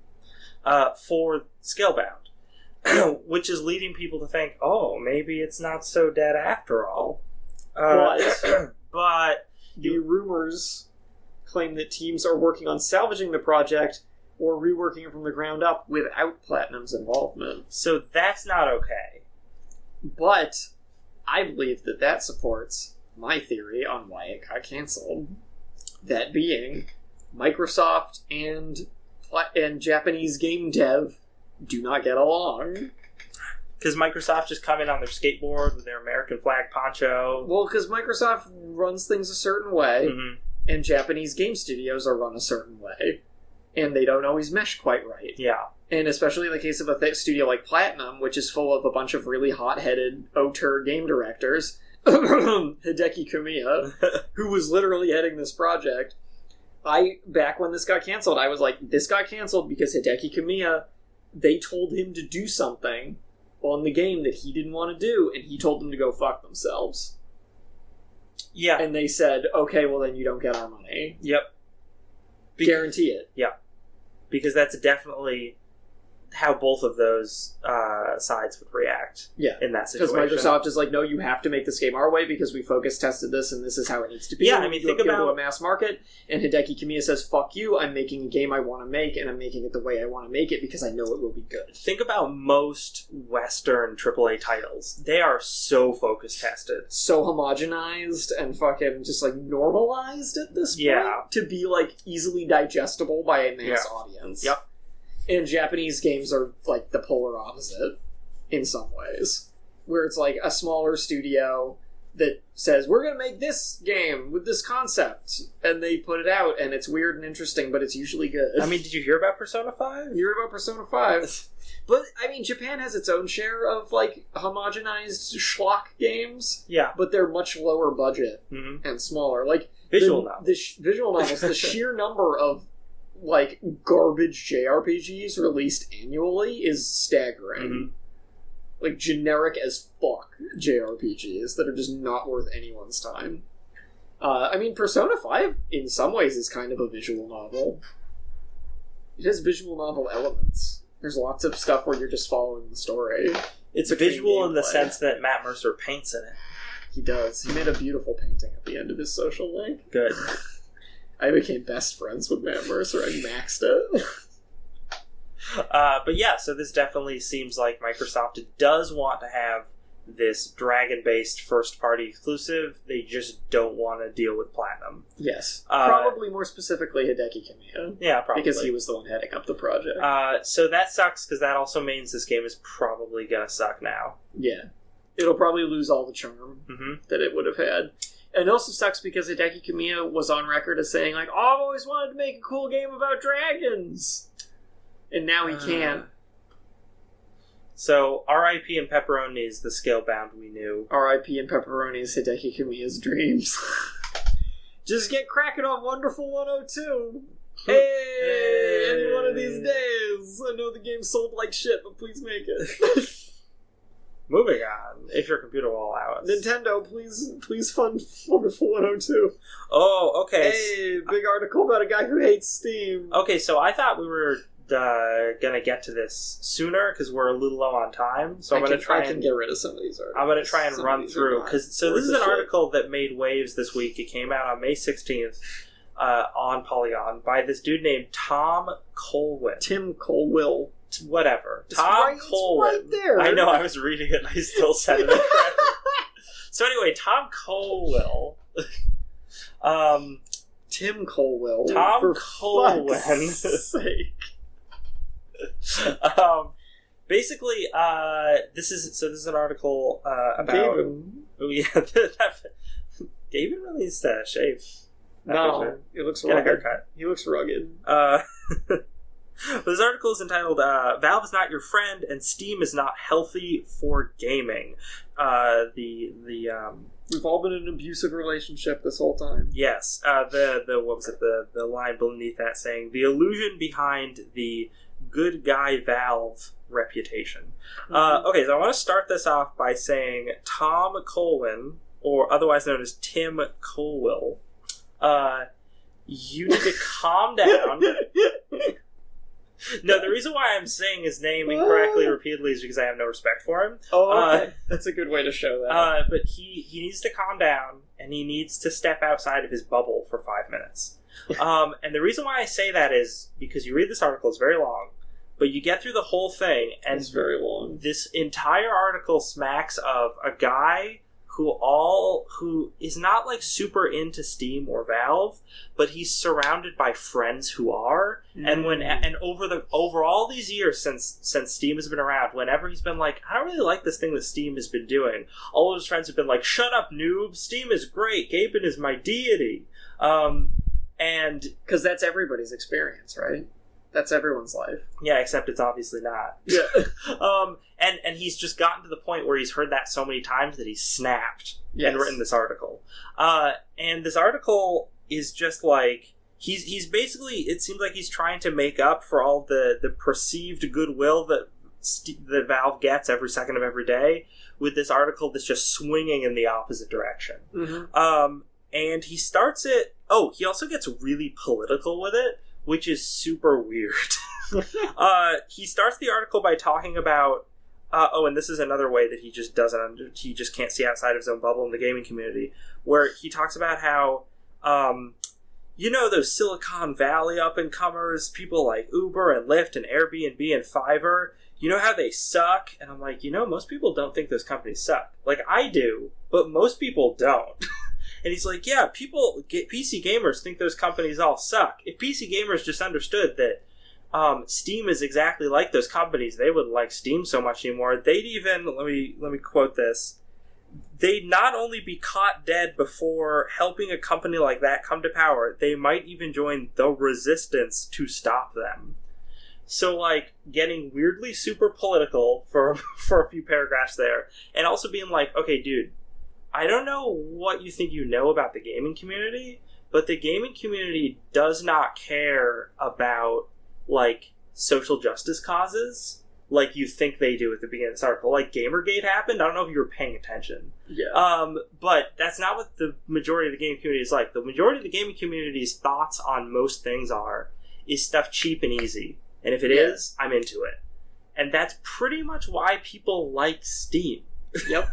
for Scalebound, which is leading people to think, oh, maybe it's not so dead after all. But the rumors claim that teams are working on salvaging the project or reworking it from the ground up without Platinum's involvement. So that's not okay. But I believe that supports my theory on why it got cancelled. That being, Microsoft and Japanese game dev do not get along. Because Microsoft just come in on their skateboard with their American flag poncho. Well, because Microsoft runs things a certain way, and Japanese game studios are run a certain way. And they don't always mesh quite right. Yeah. And especially in the case of a studio like Platinum, which is full of a bunch of really hot-headed auteur game directors, Hideki Kamiya, who was literally heading this project. Back when this got canceled, I was like, this got canceled because Hideki Kamiya, they told him to do something on the game that he didn't want to do, and he told them to go fuck themselves. Yeah. And they said, okay, well then you don't get our money. Yep. Guarantee it. Yeah. Because that's definitely how both of those sides would react in that situation. Because Microsoft is like, no, you have to make this game our way because we focus tested this and this is how it needs to be. Yeah, I mean, think about to a mass market, and Hideki Kamiya says, fuck you, I'm making a game I want to make, and I'm making it the way I want to make it because I know it will be good. Think about most Western AAA titles. They are so focus tested. So homogenized and fucking just like normalized at this point to be like easily digestible by a mass audience. Yep. And Japanese games are, like, the polar opposite, in some ways. Where it's, like, a smaller studio that says, we're gonna make this game with this concept. And they put it out, and it's weird and interesting, but it's usually good. I mean, did you hear about Persona 5? You heard about Persona 5? But, I mean, Japan has its own share of, like, homogenized schlock games. Yeah. But they're much lower budget and smaller. Like, visual novels. Visual novels, the sheer number of like garbage JRPGs released annually is staggering. Like generic as fuck JRPGs that are just not worth anyone's time. I mean, Persona 5 in some ways is kind of a visual novel. It has visual novel elements. There's lots of stuff where you're just following the story. It's visual in the sense that Matt Mercer paints in it. He does. He made a beautiful painting at the end of his social link. Good. I became best friends with Matt Mercer and maxed it. But yeah, so this definitely seems like Microsoft does want to have this Dragon-based first-party exclusive. They just don't want to deal with Platinum. Yes. Probably more specifically Hideki Kamiya. Yeah, probably. Because he was the one heading up the project. So that sucks, because that also means this game is probably going to suck now. Yeah. It'll probably lose all the charm that it would have had. And it also sucks because Hideki Kamiya was on record as saying, like, oh, I've always wanted to make a cool game about dragons. And now he can't. So, R.I.P. and Pepperoni's the Scalebound we knew. R.I.P. and Pepperoni's Hideki Kamiya's dreams. Just get cracking on Wonderful 102. Hey! Any one of these days. I know the game sold like shit, but please make it. Moving on, if your computer will allow us. Nintendo, please fund Wonderful 102. Oh, okay. Hey, big article about a guy who hates Steam. Okay, so I thought we were gonna get to this sooner because we're a little low on time. So I can get rid of some of these articles. I'm gonna try and run through because this is an article that made waves this week. It came out on May 16th on Polygon by this dude named Tom Colwill. Tim Colwill. Whatever. Tom Colwill. Right there. I know, I was reading it and I still said it incorrectly. So anyway, Tom Colwill. Tim Colwill. Tom Colwill. Sake. Basically, this is an article about. Gaben. Oh yeah, Gaben really needs to shave. No, it looks rugged. Get a haircut. He looks rugged. But this article is entitled "Valve is not your friend and Steam is not healthy for gaming." We've all been in an abusive relationship this whole time. Yes. The what was it? The line beneath that saying the illusion behind the good guy Valve reputation. Okay, so I want to start this off by saying Tom Colwyn, or otherwise known as Tim Colwill, you need to calm down. No, the reason why I'm saying his name incorrectly repeatedly is because I have no respect for him. Oh, okay. That's a good way to show that. But he needs to calm down, and he needs to step outside of his bubble for 5 minutes. And the reason why I say that is because you read this article, it's very long, but you get through the whole thing, and it's very long. This entire article smacks of a guy who is not like super into Steam or Valve, but he's surrounded by friends who are. And over all these years since Steam has been around, whenever he's been like, I don't really like this thing that Steam has been doing, all of his friends have been like, shut up, noob, Steam is great, Gaben is my deity. And because that's everybody's experience, right? That's everyone's life. Yeah, except it's obviously not. Yeah. And he's just gotten to the point where he's heard that so many times that he's snapped and written this article. And this article is just like, he's basically, it seems like he's trying to make up for all the perceived goodwill that Valve gets every second of every day with this article that's just swinging in the opposite direction. Mm-hmm. And he starts it, he also gets really political with it, which is super weird. He starts the article by talking about, and this is another way that he just he just can't see outside of his own bubble in the gaming community, where he talks about how, those Silicon Valley up-and-comers, people like Uber and Lyft and Airbnb and Fiverr, you know how they suck? And I'm like, most people don't think those companies suck. Like, I do, but most people don't. And he's like, yeah, PC gamers think those companies all suck. If PC gamers just understood that Steam is exactly like those companies, they wouldn't like Steam so much anymore. They'd even, let me quote this, they'd not only be caught dead before helping a company like that come to power, they might even join the resistance to stop them. So, like, getting weirdly super political for a few paragraphs there, and also being like, okay, dude, I don't know what you think you know about the gaming community, but the gaming community does not care about, like, social justice causes like you think they do at the beginning of this article. Like, Gamergate happened. I don't know if you were paying attention. Yeah. But that's not what the majority of the gaming community is like. The majority of the gaming community's thoughts on most things is stuff cheap and easy. And if it is, I'm into it. And that's pretty much why people like Steam. Yep.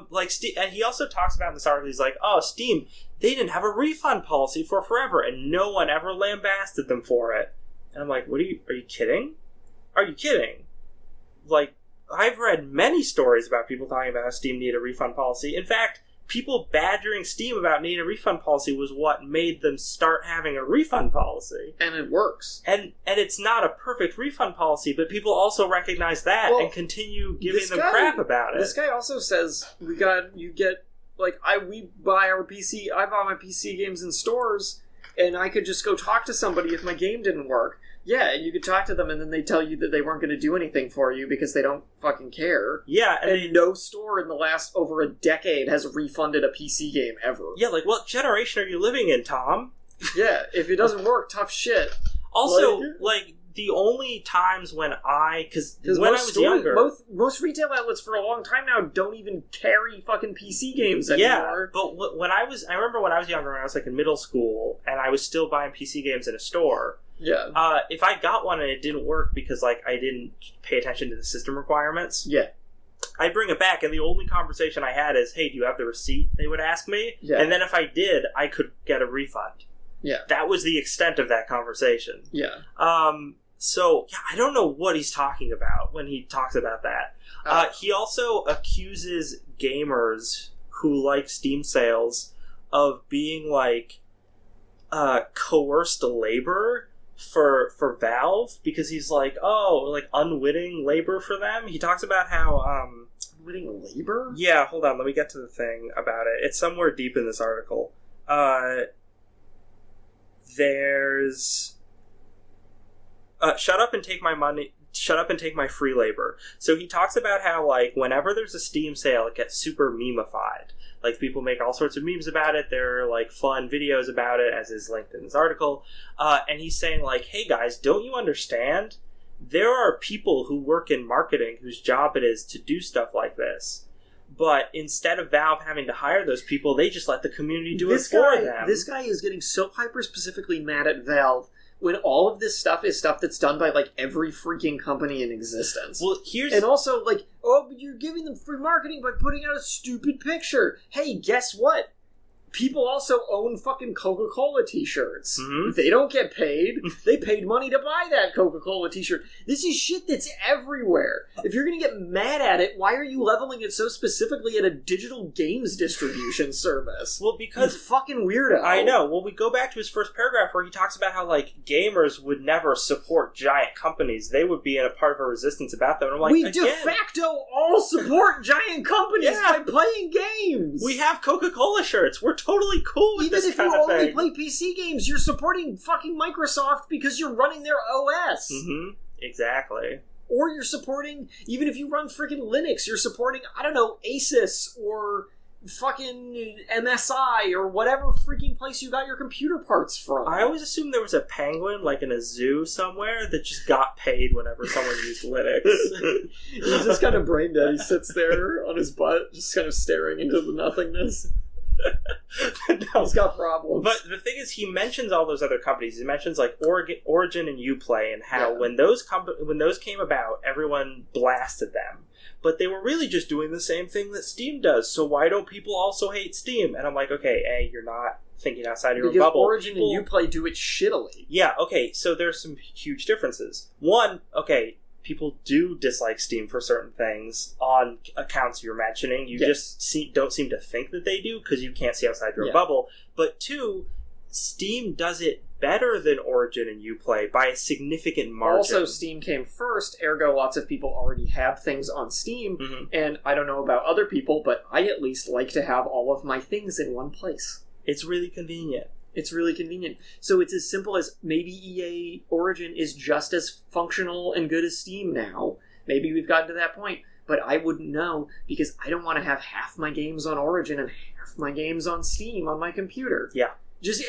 Like Steam, and he also talks about in this article, he's like, Steam, they didn't have a refund policy for forever, and no one ever lambasted them for it. And I'm like, are you kidding? Are you kidding? Like, I've read many stories about people talking about how Steam needed a refund policy. In fact, people badgering Steam about needing a refund policy was what made them start having a refund policy. And it works. And it's not a perfect refund policy, but people also recognize that and continue giving them crap about it. This guy also says we buy my PC games in stores, and I could just go talk to somebody if my game didn't work. Yeah, and you could talk to them, and then they tell you that they weren't going to do anything for you because they don't fucking care. Yeah, and no store in the last over a decade has refunded a PC game ever. Yeah, like, what generation are you living in, Tom? Yeah, if it doesn't work, tough shit. Also, the only times when because when I was younger, most retail outlets for a long time now don't even carry fucking PC games anymore. Yeah, but I remember when I was younger, when I was like in middle school, and I was still buying PC games in a store. Yeah. If I got one and it didn't work because I didn't pay attention to the system requirements, I'd bring it back, and the only conversation I had is, "Hey, do you have the receipt?" They would ask me, and then if I did, I could get a refund. Yeah, that was the extent of that conversation. Yeah. So, I don't know what he's talking about when he talks about that. He also accuses gamers who like Steam sales of being, like, coerced labor for Valve, because he's like, unwitting labor for them. He talks about how, unwitting labor? Yeah, hold on, let me get to the thing about it. It's somewhere deep in this article. There's... shut up and take my money. Shut up and take my free labor. So he talks about how, like, whenever there's a Steam sale, it gets super meme-ified. Like, people make all sorts of memes about it. There are, like, fun videos about it, as is linked in this article. And he's saying, like, hey guys, don't you understand? There are people who work in marketing whose job it is to do stuff like this. But instead of Valve having to hire those people, they just let the community do it for them. This guy is getting so hyper-specifically mad at Valve when all of this stuff is stuff that's done by, like, every freaking company in existence. Well, here's... And also, like, oh, but you're giving them free marketing by putting out a stupid picture. Hey, guess what? People also own fucking Coca-Cola t-shirts. Mm-hmm. They don't get paid. They paid money to buy that Coca-Cola t-shirt. This is shit that's everywhere. If you're gonna get mad at it, why are you leveling it so specifically at a digital games distribution service? Well, because... You fucking weirdo. I know. Well, we go back to his first paragraph where he talks about how, like, gamers would never support giant companies. They would be in a part of a resistance about them. And I'm like, we de facto all support giant companies by playing games. We have Coca-Cola shirts. We're totally cool with this kind of thing. Even if you only play PC games, you're supporting fucking Microsoft because you're running their OS. Mm-hmm. Exactly. Or you're supporting, even if you run freaking Linux, you're supporting, I don't know, Asus or fucking MSI or whatever freaking place you got your computer parts from. I always assumed there was a penguin, like in a zoo somewhere, that just got paid whenever someone used Linux. He's just kind of brain dead. He sits there on his butt, just kind of staring into the nothingness. No. He's got problems. But the thing is, he mentions all those other companies. He mentions like Origin and Uplay, and how when those came about, everyone blasted them. But they were really just doing the same thing that Steam does. So why don't people also hate Steam? And I'm like, okay, A, you're not thinking outside your own bubble. Origin and Uplay do it shittily. Yeah, okay. So there's some huge differences. One, okay, people do dislike Steam for certain things on accounts you're mentioning. You just don't seem to think that they do because you can't see outside your bubble. But two, Steam does it better than Origin and Uplay by a significant margin. Also, Steam came first, ergo lots of people already have things on Steam, and I don't know about other people, but I at least like to have all of my things in one place. It's really convenient. It's really convenient. So it's as simple as maybe EA Origin is just as functional and good as Steam now. Maybe we've gotten to that point. But I wouldn't know because I don't want to have half my games on Origin and half my games on Steam on my computer. Yeah.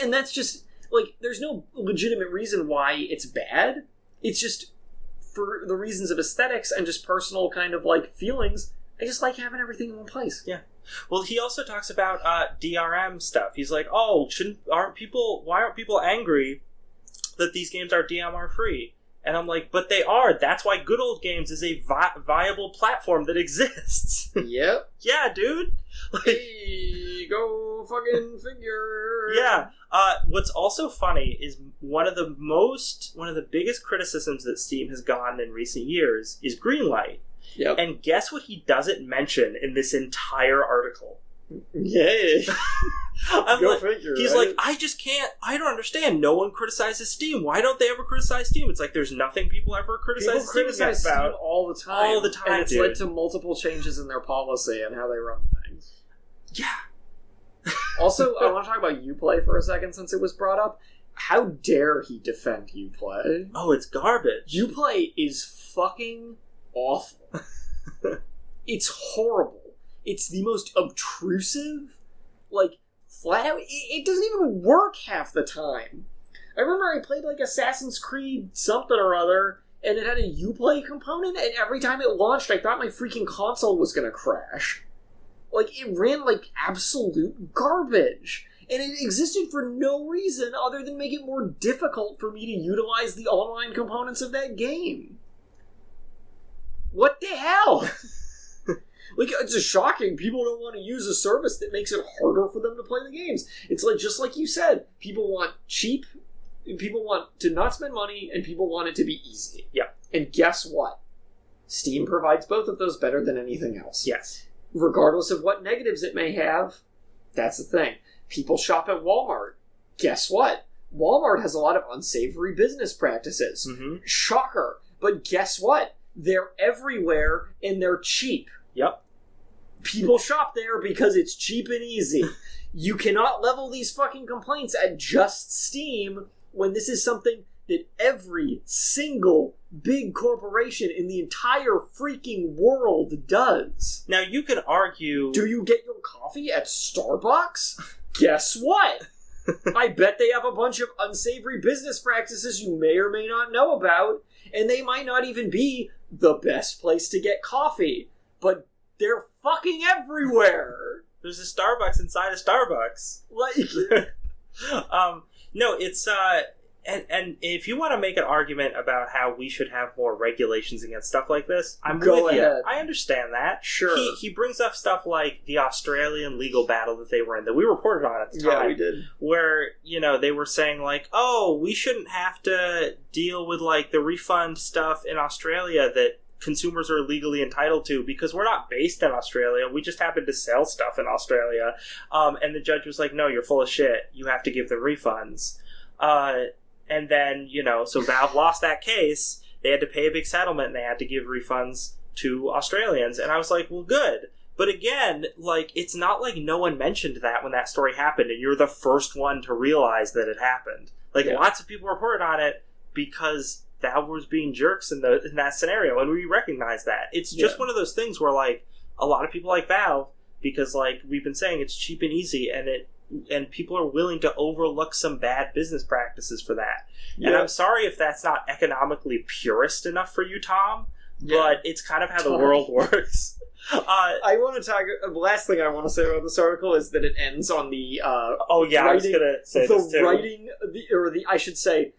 And that's just, like, there's no legitimate reason why it's bad. It's just for the reasons of aesthetics and just personal kind of, like, feelings. I just like having everything in one place. Yeah. Well, he also talks about DRM stuff. He's like, "Oh, why aren't people angry that these games are DMR free?" And I'm like, "But they are. That's why Good Old Games is a viable platform that exists." Yep. Yeah, dude. Like, hey, go fucking figure. Yeah. What's also funny is one of the biggest criticisms that Steam has gotten in recent years is Greenlight. Yep. And guess what he doesn't mention in this entire article? Yay. Go figure. He's like, I don't understand. No one criticizes Steam. Why don't they ever criticize Steam? It's like there's nothing people ever criticize Steam all the time. All the time, and it's led to multiple changes in their policy and how they run things. Yeah. Also, I want to talk about Uplay for a second since it was brought up. How dare he defend Uplay? Oh, it's garbage. Uplay is fucking awful. It's horrible. It's the most obtrusive, like, flat out. It doesn't even work half the time. I remember I played, like, Assassin's Creed something or other, and it had a Uplay component, and every time it launched, I thought my freaking console was gonna crash. Like, it ran like absolute garbage. And it existed for no reason other than make it more difficult for me to utilize the online components of that game. What the hell? Like, it's just shocking. People don't want to use a service that makes it harder for them to play the games. It's like, just like you said, people want cheap, people want to not spend money, and people want it to be easy. Yeah. And guess what? Steam provides both of those better than anything else. Yes. Regardless of what negatives it may have, that's the thing. People shop at Walmart. Guess what? Walmart has a lot of unsavory business practices. Mm-hmm. Shocker. But guess what? They're everywhere, and they're cheap. Yep. People shop there because it's cheap and easy. You cannot level these fucking complaints at just Steam when this is something that every single big corporation in the entire freaking world does. Now, you can argue... Do you get your coffee at Starbucks? Guess what? I bet they have a bunch of unsavory business practices you may or may not know about, and they might not even be the best place to get coffee. But they're fucking everywhere. There's a Starbucks inside a Starbucks. Like, no, it's And if you want to make an argument about how we should have more regulations against stuff like this, I'm Go with ahead. you. I understand that. Sure. He brings up stuff like the Australian legal battle that they were in, that we reported on at the time. Yeah, we did. Where, they were saying, like, oh, we shouldn't have to deal with, like, the refund stuff in Australia that consumers are legally entitled to because we're not based in Australia. We just happen to sell stuff in Australia. And the judge was like, no, you're full of shit. You have to give them refunds. And then, so Valve lost that case. They had to pay a big settlement and they had to give refunds to Australians. And I was like, well, good. But again, like, it's not like no one mentioned that when that story happened and you're the first one to realize that it happened. Like, lots of people reported on it because Valve was being jerks in that scenario, and we recognize that. It's just one of those things where, like, a lot of people like Valve, because, like, we've been saying, it's cheap and easy, and people are willing to overlook some bad business practices for that. Yeah. And I'm sorry if that's not economically purist enough for you, Tom, but it's kind of how the world works. I want to talk. The last thing I want to say about this article is that it ends on the. I was going to say this too. Writing, I should say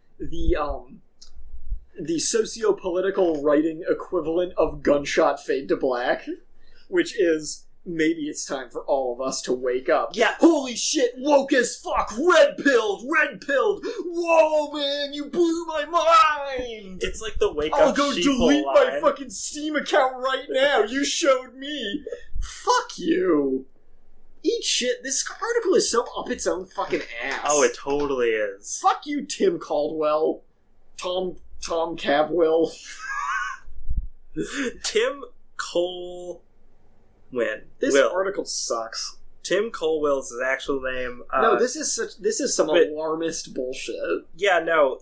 the socio-political writing equivalent of Gunshot Fade to Black, which is, maybe it's time for all of us to wake up. Yeah. Holy shit, woke as fuck, red-pilled! Whoa, man, you blew my mind! It's like the wake up I'll go delete my fucking Steam account right now, you showed me! Fuck you! Eat shit, this article is so up its own fucking ass. Oh, it totally is. Fuck you, Tim Caldwell. Tom Cavwill. Tim Colwill. This article sucks. Tim Colwill's his actual name. No, this is some alarmist bullshit. Yeah, no,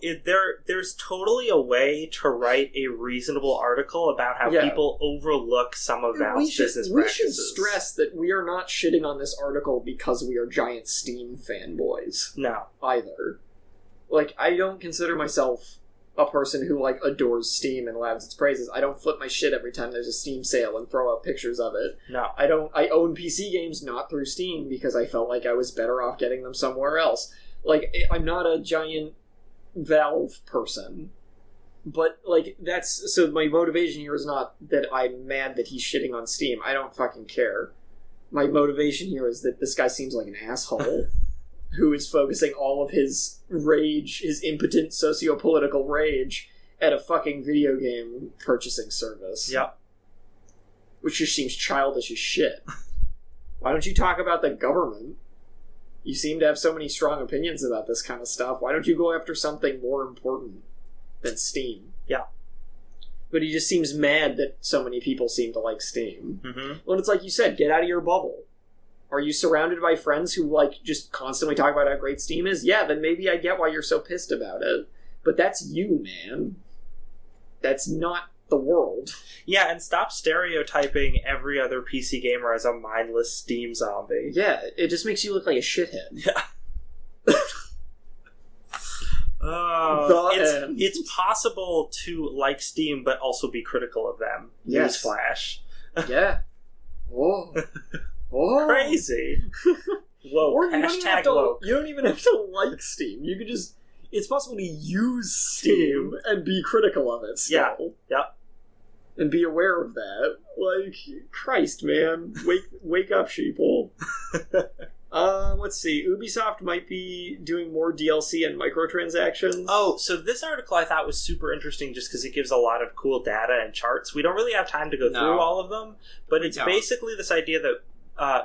there's totally a way to write a reasonable article about how people overlook some of Valve's business practices. We should stress that we are not shitting on this article because we are giant Steam fanboys. No. Either. Like, I don't consider myself a person who, like, adores Steam and lavs its praises. I don't flip my shit every time there's a Steam sale and throw out pictures of it. No. I own PC games not through Steam because I felt like I was better off getting them somewhere else. Like, I'm not a giant Valve person. But, like, so my motivation here is not that I'm mad that he's shitting on Steam. I don't fucking care. My motivation here is that this guy seems like an asshole. Who is focusing all of his rage, his impotent socio-political rage, at a fucking video game purchasing service. Yep. Which just seems childish as shit. Why don't you talk about the government? You seem to have so many strong opinions about this kind of stuff. Why don't you go after something more important than Steam? Yeah. But he just seems mad that so many people seem to like Steam. Mm-hmm. Well, it's like you said, get out of your bubble. Are you surrounded by friends who, like, just constantly talk about how great Steam is? Yeah, then maybe I get why you're so pissed about it. But that's you, man. That's not the world. Yeah, and stop stereotyping every other PC gamer as a mindless Steam zombie. Yeah, it just makes you look like a shithead. Yeah. It's possible to like Steam, but also be critical of them. Yes. Newsflash. Yeah. Whoa. Oh. Crazy. Whoa. Or Hashtag woke. You don't even have to like Steam. You can just... It's possible to use Steam and be critical of it still. Yeah. And be aware of that. Like, Christ, man. Wake up, sheeple. Let's see. Ubisoft might be doing more DLC and microtransactions. Oh, so this article I thought was super interesting just because it gives a lot of cool data and charts. We don't really have time to go through all of them, but it's basically this idea that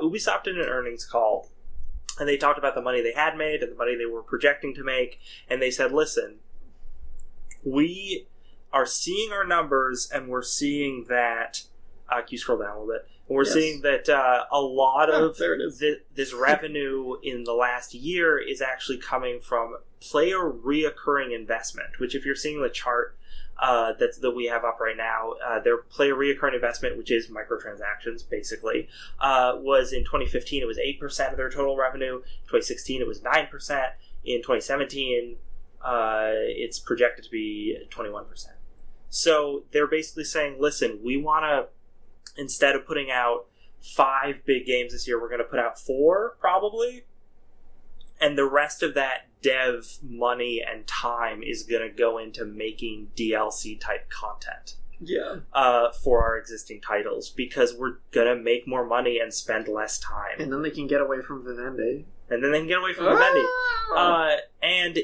Ubisoft did an earnings call, and they talked about the money they had made and the money they were projecting to make, and they said, listen, we are seeing our numbers, and we're seeing that... can you scroll down a little bit? And we're seeing that a lot of this revenue in the last year is actually coming from player reoccurring investment, which if you're seeing the chart that we have up right now, their player reoccurring investment, which is microtransactions, basically, was in 2015, it was 8% of their total revenue. In 2016, it was 9%. In 2017, it's projected to be 21%. So they're basically saying, listen, we want to, instead of putting out 5 big games this year, we're going to put out 4, probably. And the rest of that dev money and time is going to go into making DLC type content. Yeah. For our existing titles, because we're going to make more money and spend less time. And then they can get away from Vivendi. And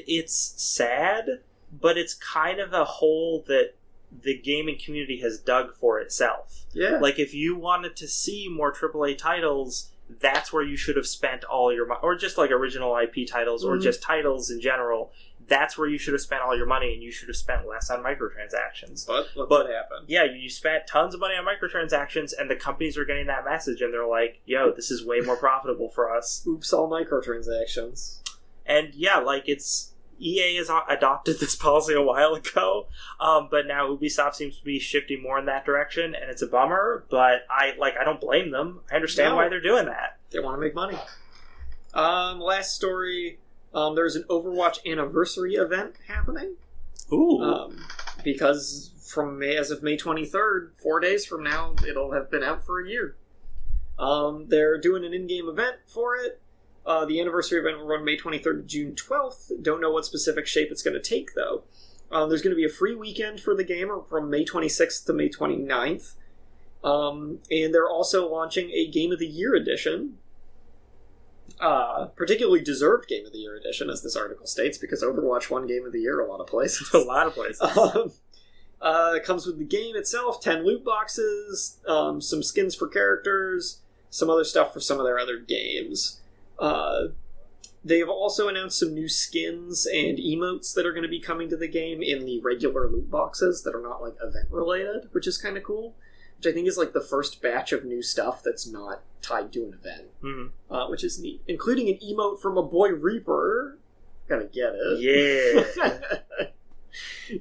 it's sad, but it's kind of a hole that the gaming community has dug for itself. Yeah. Like, if you wanted to see more AAA titles, that's where you should have spent all your money. Or just, like, original IP titles, or just titles in general. That's where you should have spent all your money, and you should have spent less on microtransactions. But what happened? Yeah, you spent tons of money on microtransactions, and the companies are getting that message, and they're like, yo, this is way more profitable for us. Oops, all microtransactions. And yeah, like, EA has adopted this policy a while ago, but now Ubisoft seems to be shifting more in that direction, and it's a bummer, but I don't blame them. I understand why they're doing that. They want to make money. Last story... there's an Overwatch anniversary event happening. Ooh. Because as of May 23rd, 4 days from now, it'll have been out for a year. They're doing an in-game event for it. The anniversary event will run May 23rd to June 12th. Don't know what specific shape it's going to take, though. There's going to be a free weekend for the game from May 26th to May 29th. And they're also launching a Game of the Year edition. Particularly deserved Game of the Year edition, as this article states, because Overwatch won Game of the Year a lot of places. A lot of places. It comes with the game itself, 10 loot boxes, some skins for characters, some other stuff for some of their other games. They've also announced some new skins and emotes that are going to be coming to the game in the regular loot boxes that are not, like, event-related, which is kind of cool. Which I think is, like, the first batch of new stuff that's not tied to an event, which is neat. Including an emote from a boy Reaper. Gotta get it. Yeah.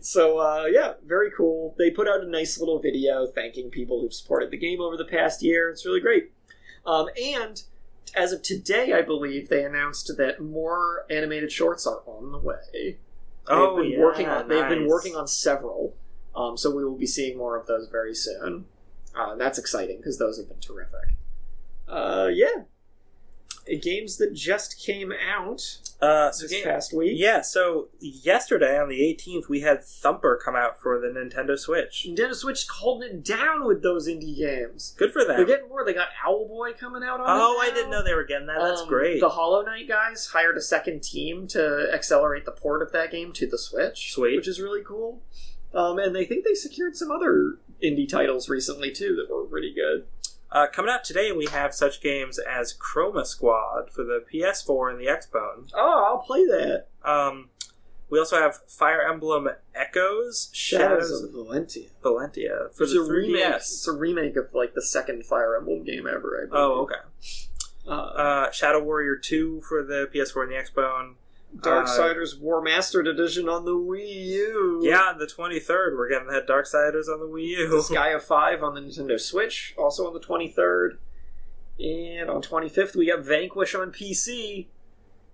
So, yeah, very cool. They put out a nice little video thanking people who've supported the game over the past year. It's really great. And as of today, I believe, they announced that more animated shorts are on the way. They've been working on several. So we will be seeing more of those very soon. That's exciting, because those have been terrific. Yeah. Games that just came out this past week. Yeah, so yesterday, on the 18th, we had Thumper come out for the Nintendo Switch. Nintendo Switch holding it down with those indie games. Good for them. They're getting more. They got Owlboy coming out on it now. I didn't know they were getting that. That's great. The Hollow Knight guys hired a second team to accelerate the port of that game to the Switch. Sweet. Which is really cool. And they think they secured some other indie titles recently, too, that were pretty good. Coming out today, we have such games as Chroma Squad for the PS4 and the Xbone. Oh, I'll play that. We also have Fire Emblem Echoes, Shadows of Valentia for the 3DS. It's a remake of, like, the second Fire Emblem game ever, I believe. Oh, okay. Shadow Warrior 2 for the PS4 and the Xbone. Darksiders War Mastered Edition on the Wii U. Yeah, on the 23rd, we're getting that Darksiders on the Wii U. Disgaea 5 on the Nintendo Switch, also on the 23rd. And on 25th, we got Vanquish on PC.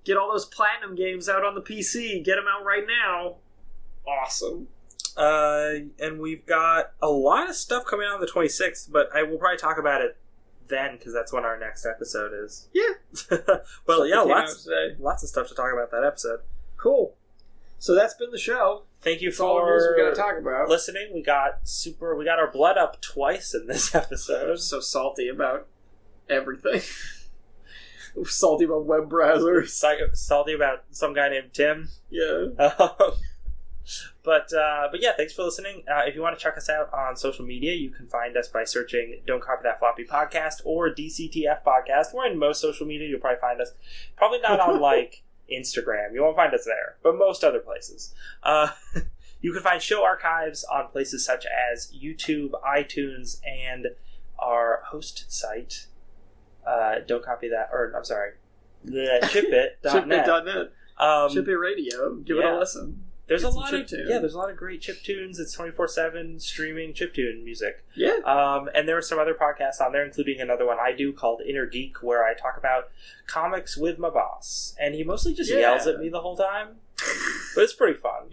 Get all those Platinum games out on the PC. Get them out right now. Awesome. And we've got a lot of stuff coming out on the 26th, but I will probably talk about it then, because that's when our next episode is. Yeah. Well, yeah, lots of stuff to talk about that episode. Cool. So that's been the show. Thank you that's all the news we gotta talk about. Listening. We got our blood up twice in this episode. I'm so salty about everything. Salty about web browsers. Salty about some guy named Tim. Yeah. But yeah, thanks for listening. If you want to check us out on social media, you can find us by searching Don't Copy That Floppy Podcast or DCTF Podcast. We're in most social media. You'll probably find us. Probably not on, like, Instagram. You won't find us there. But most other places. You can find show archives on places such as YouTube, iTunes, and our host site. Don't Copy That, or I'm sorry, Chipit.net. Chipit.net. Chipit Radio. Give it a listen. There's a lot of great chiptunes. It's 24/7 streaming chiptune music. Yeah. And there are some other podcasts on there, including another one I do called Inner Geek, where I talk about comics with my boss, and he mostly just yells at me the whole time, but it's pretty fun.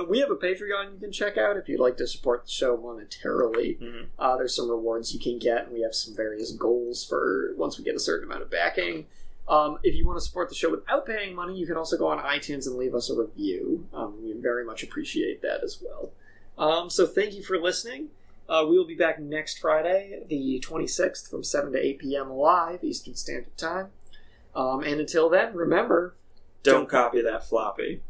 We have a Patreon you can check out if you'd like to support the show monetarily. Mm-hmm. There's some rewards you can get, and we have some various goals for once we get a certain amount of backing. If you want to support the show without paying money, you can also go on iTunes and leave us a review. We very much appreciate that as well. So thank you for listening. We will be back next Friday, the 26th, from 7 to 8 p.m. live, Eastern Standard Time. And until then, remember... Don't copy that floppy.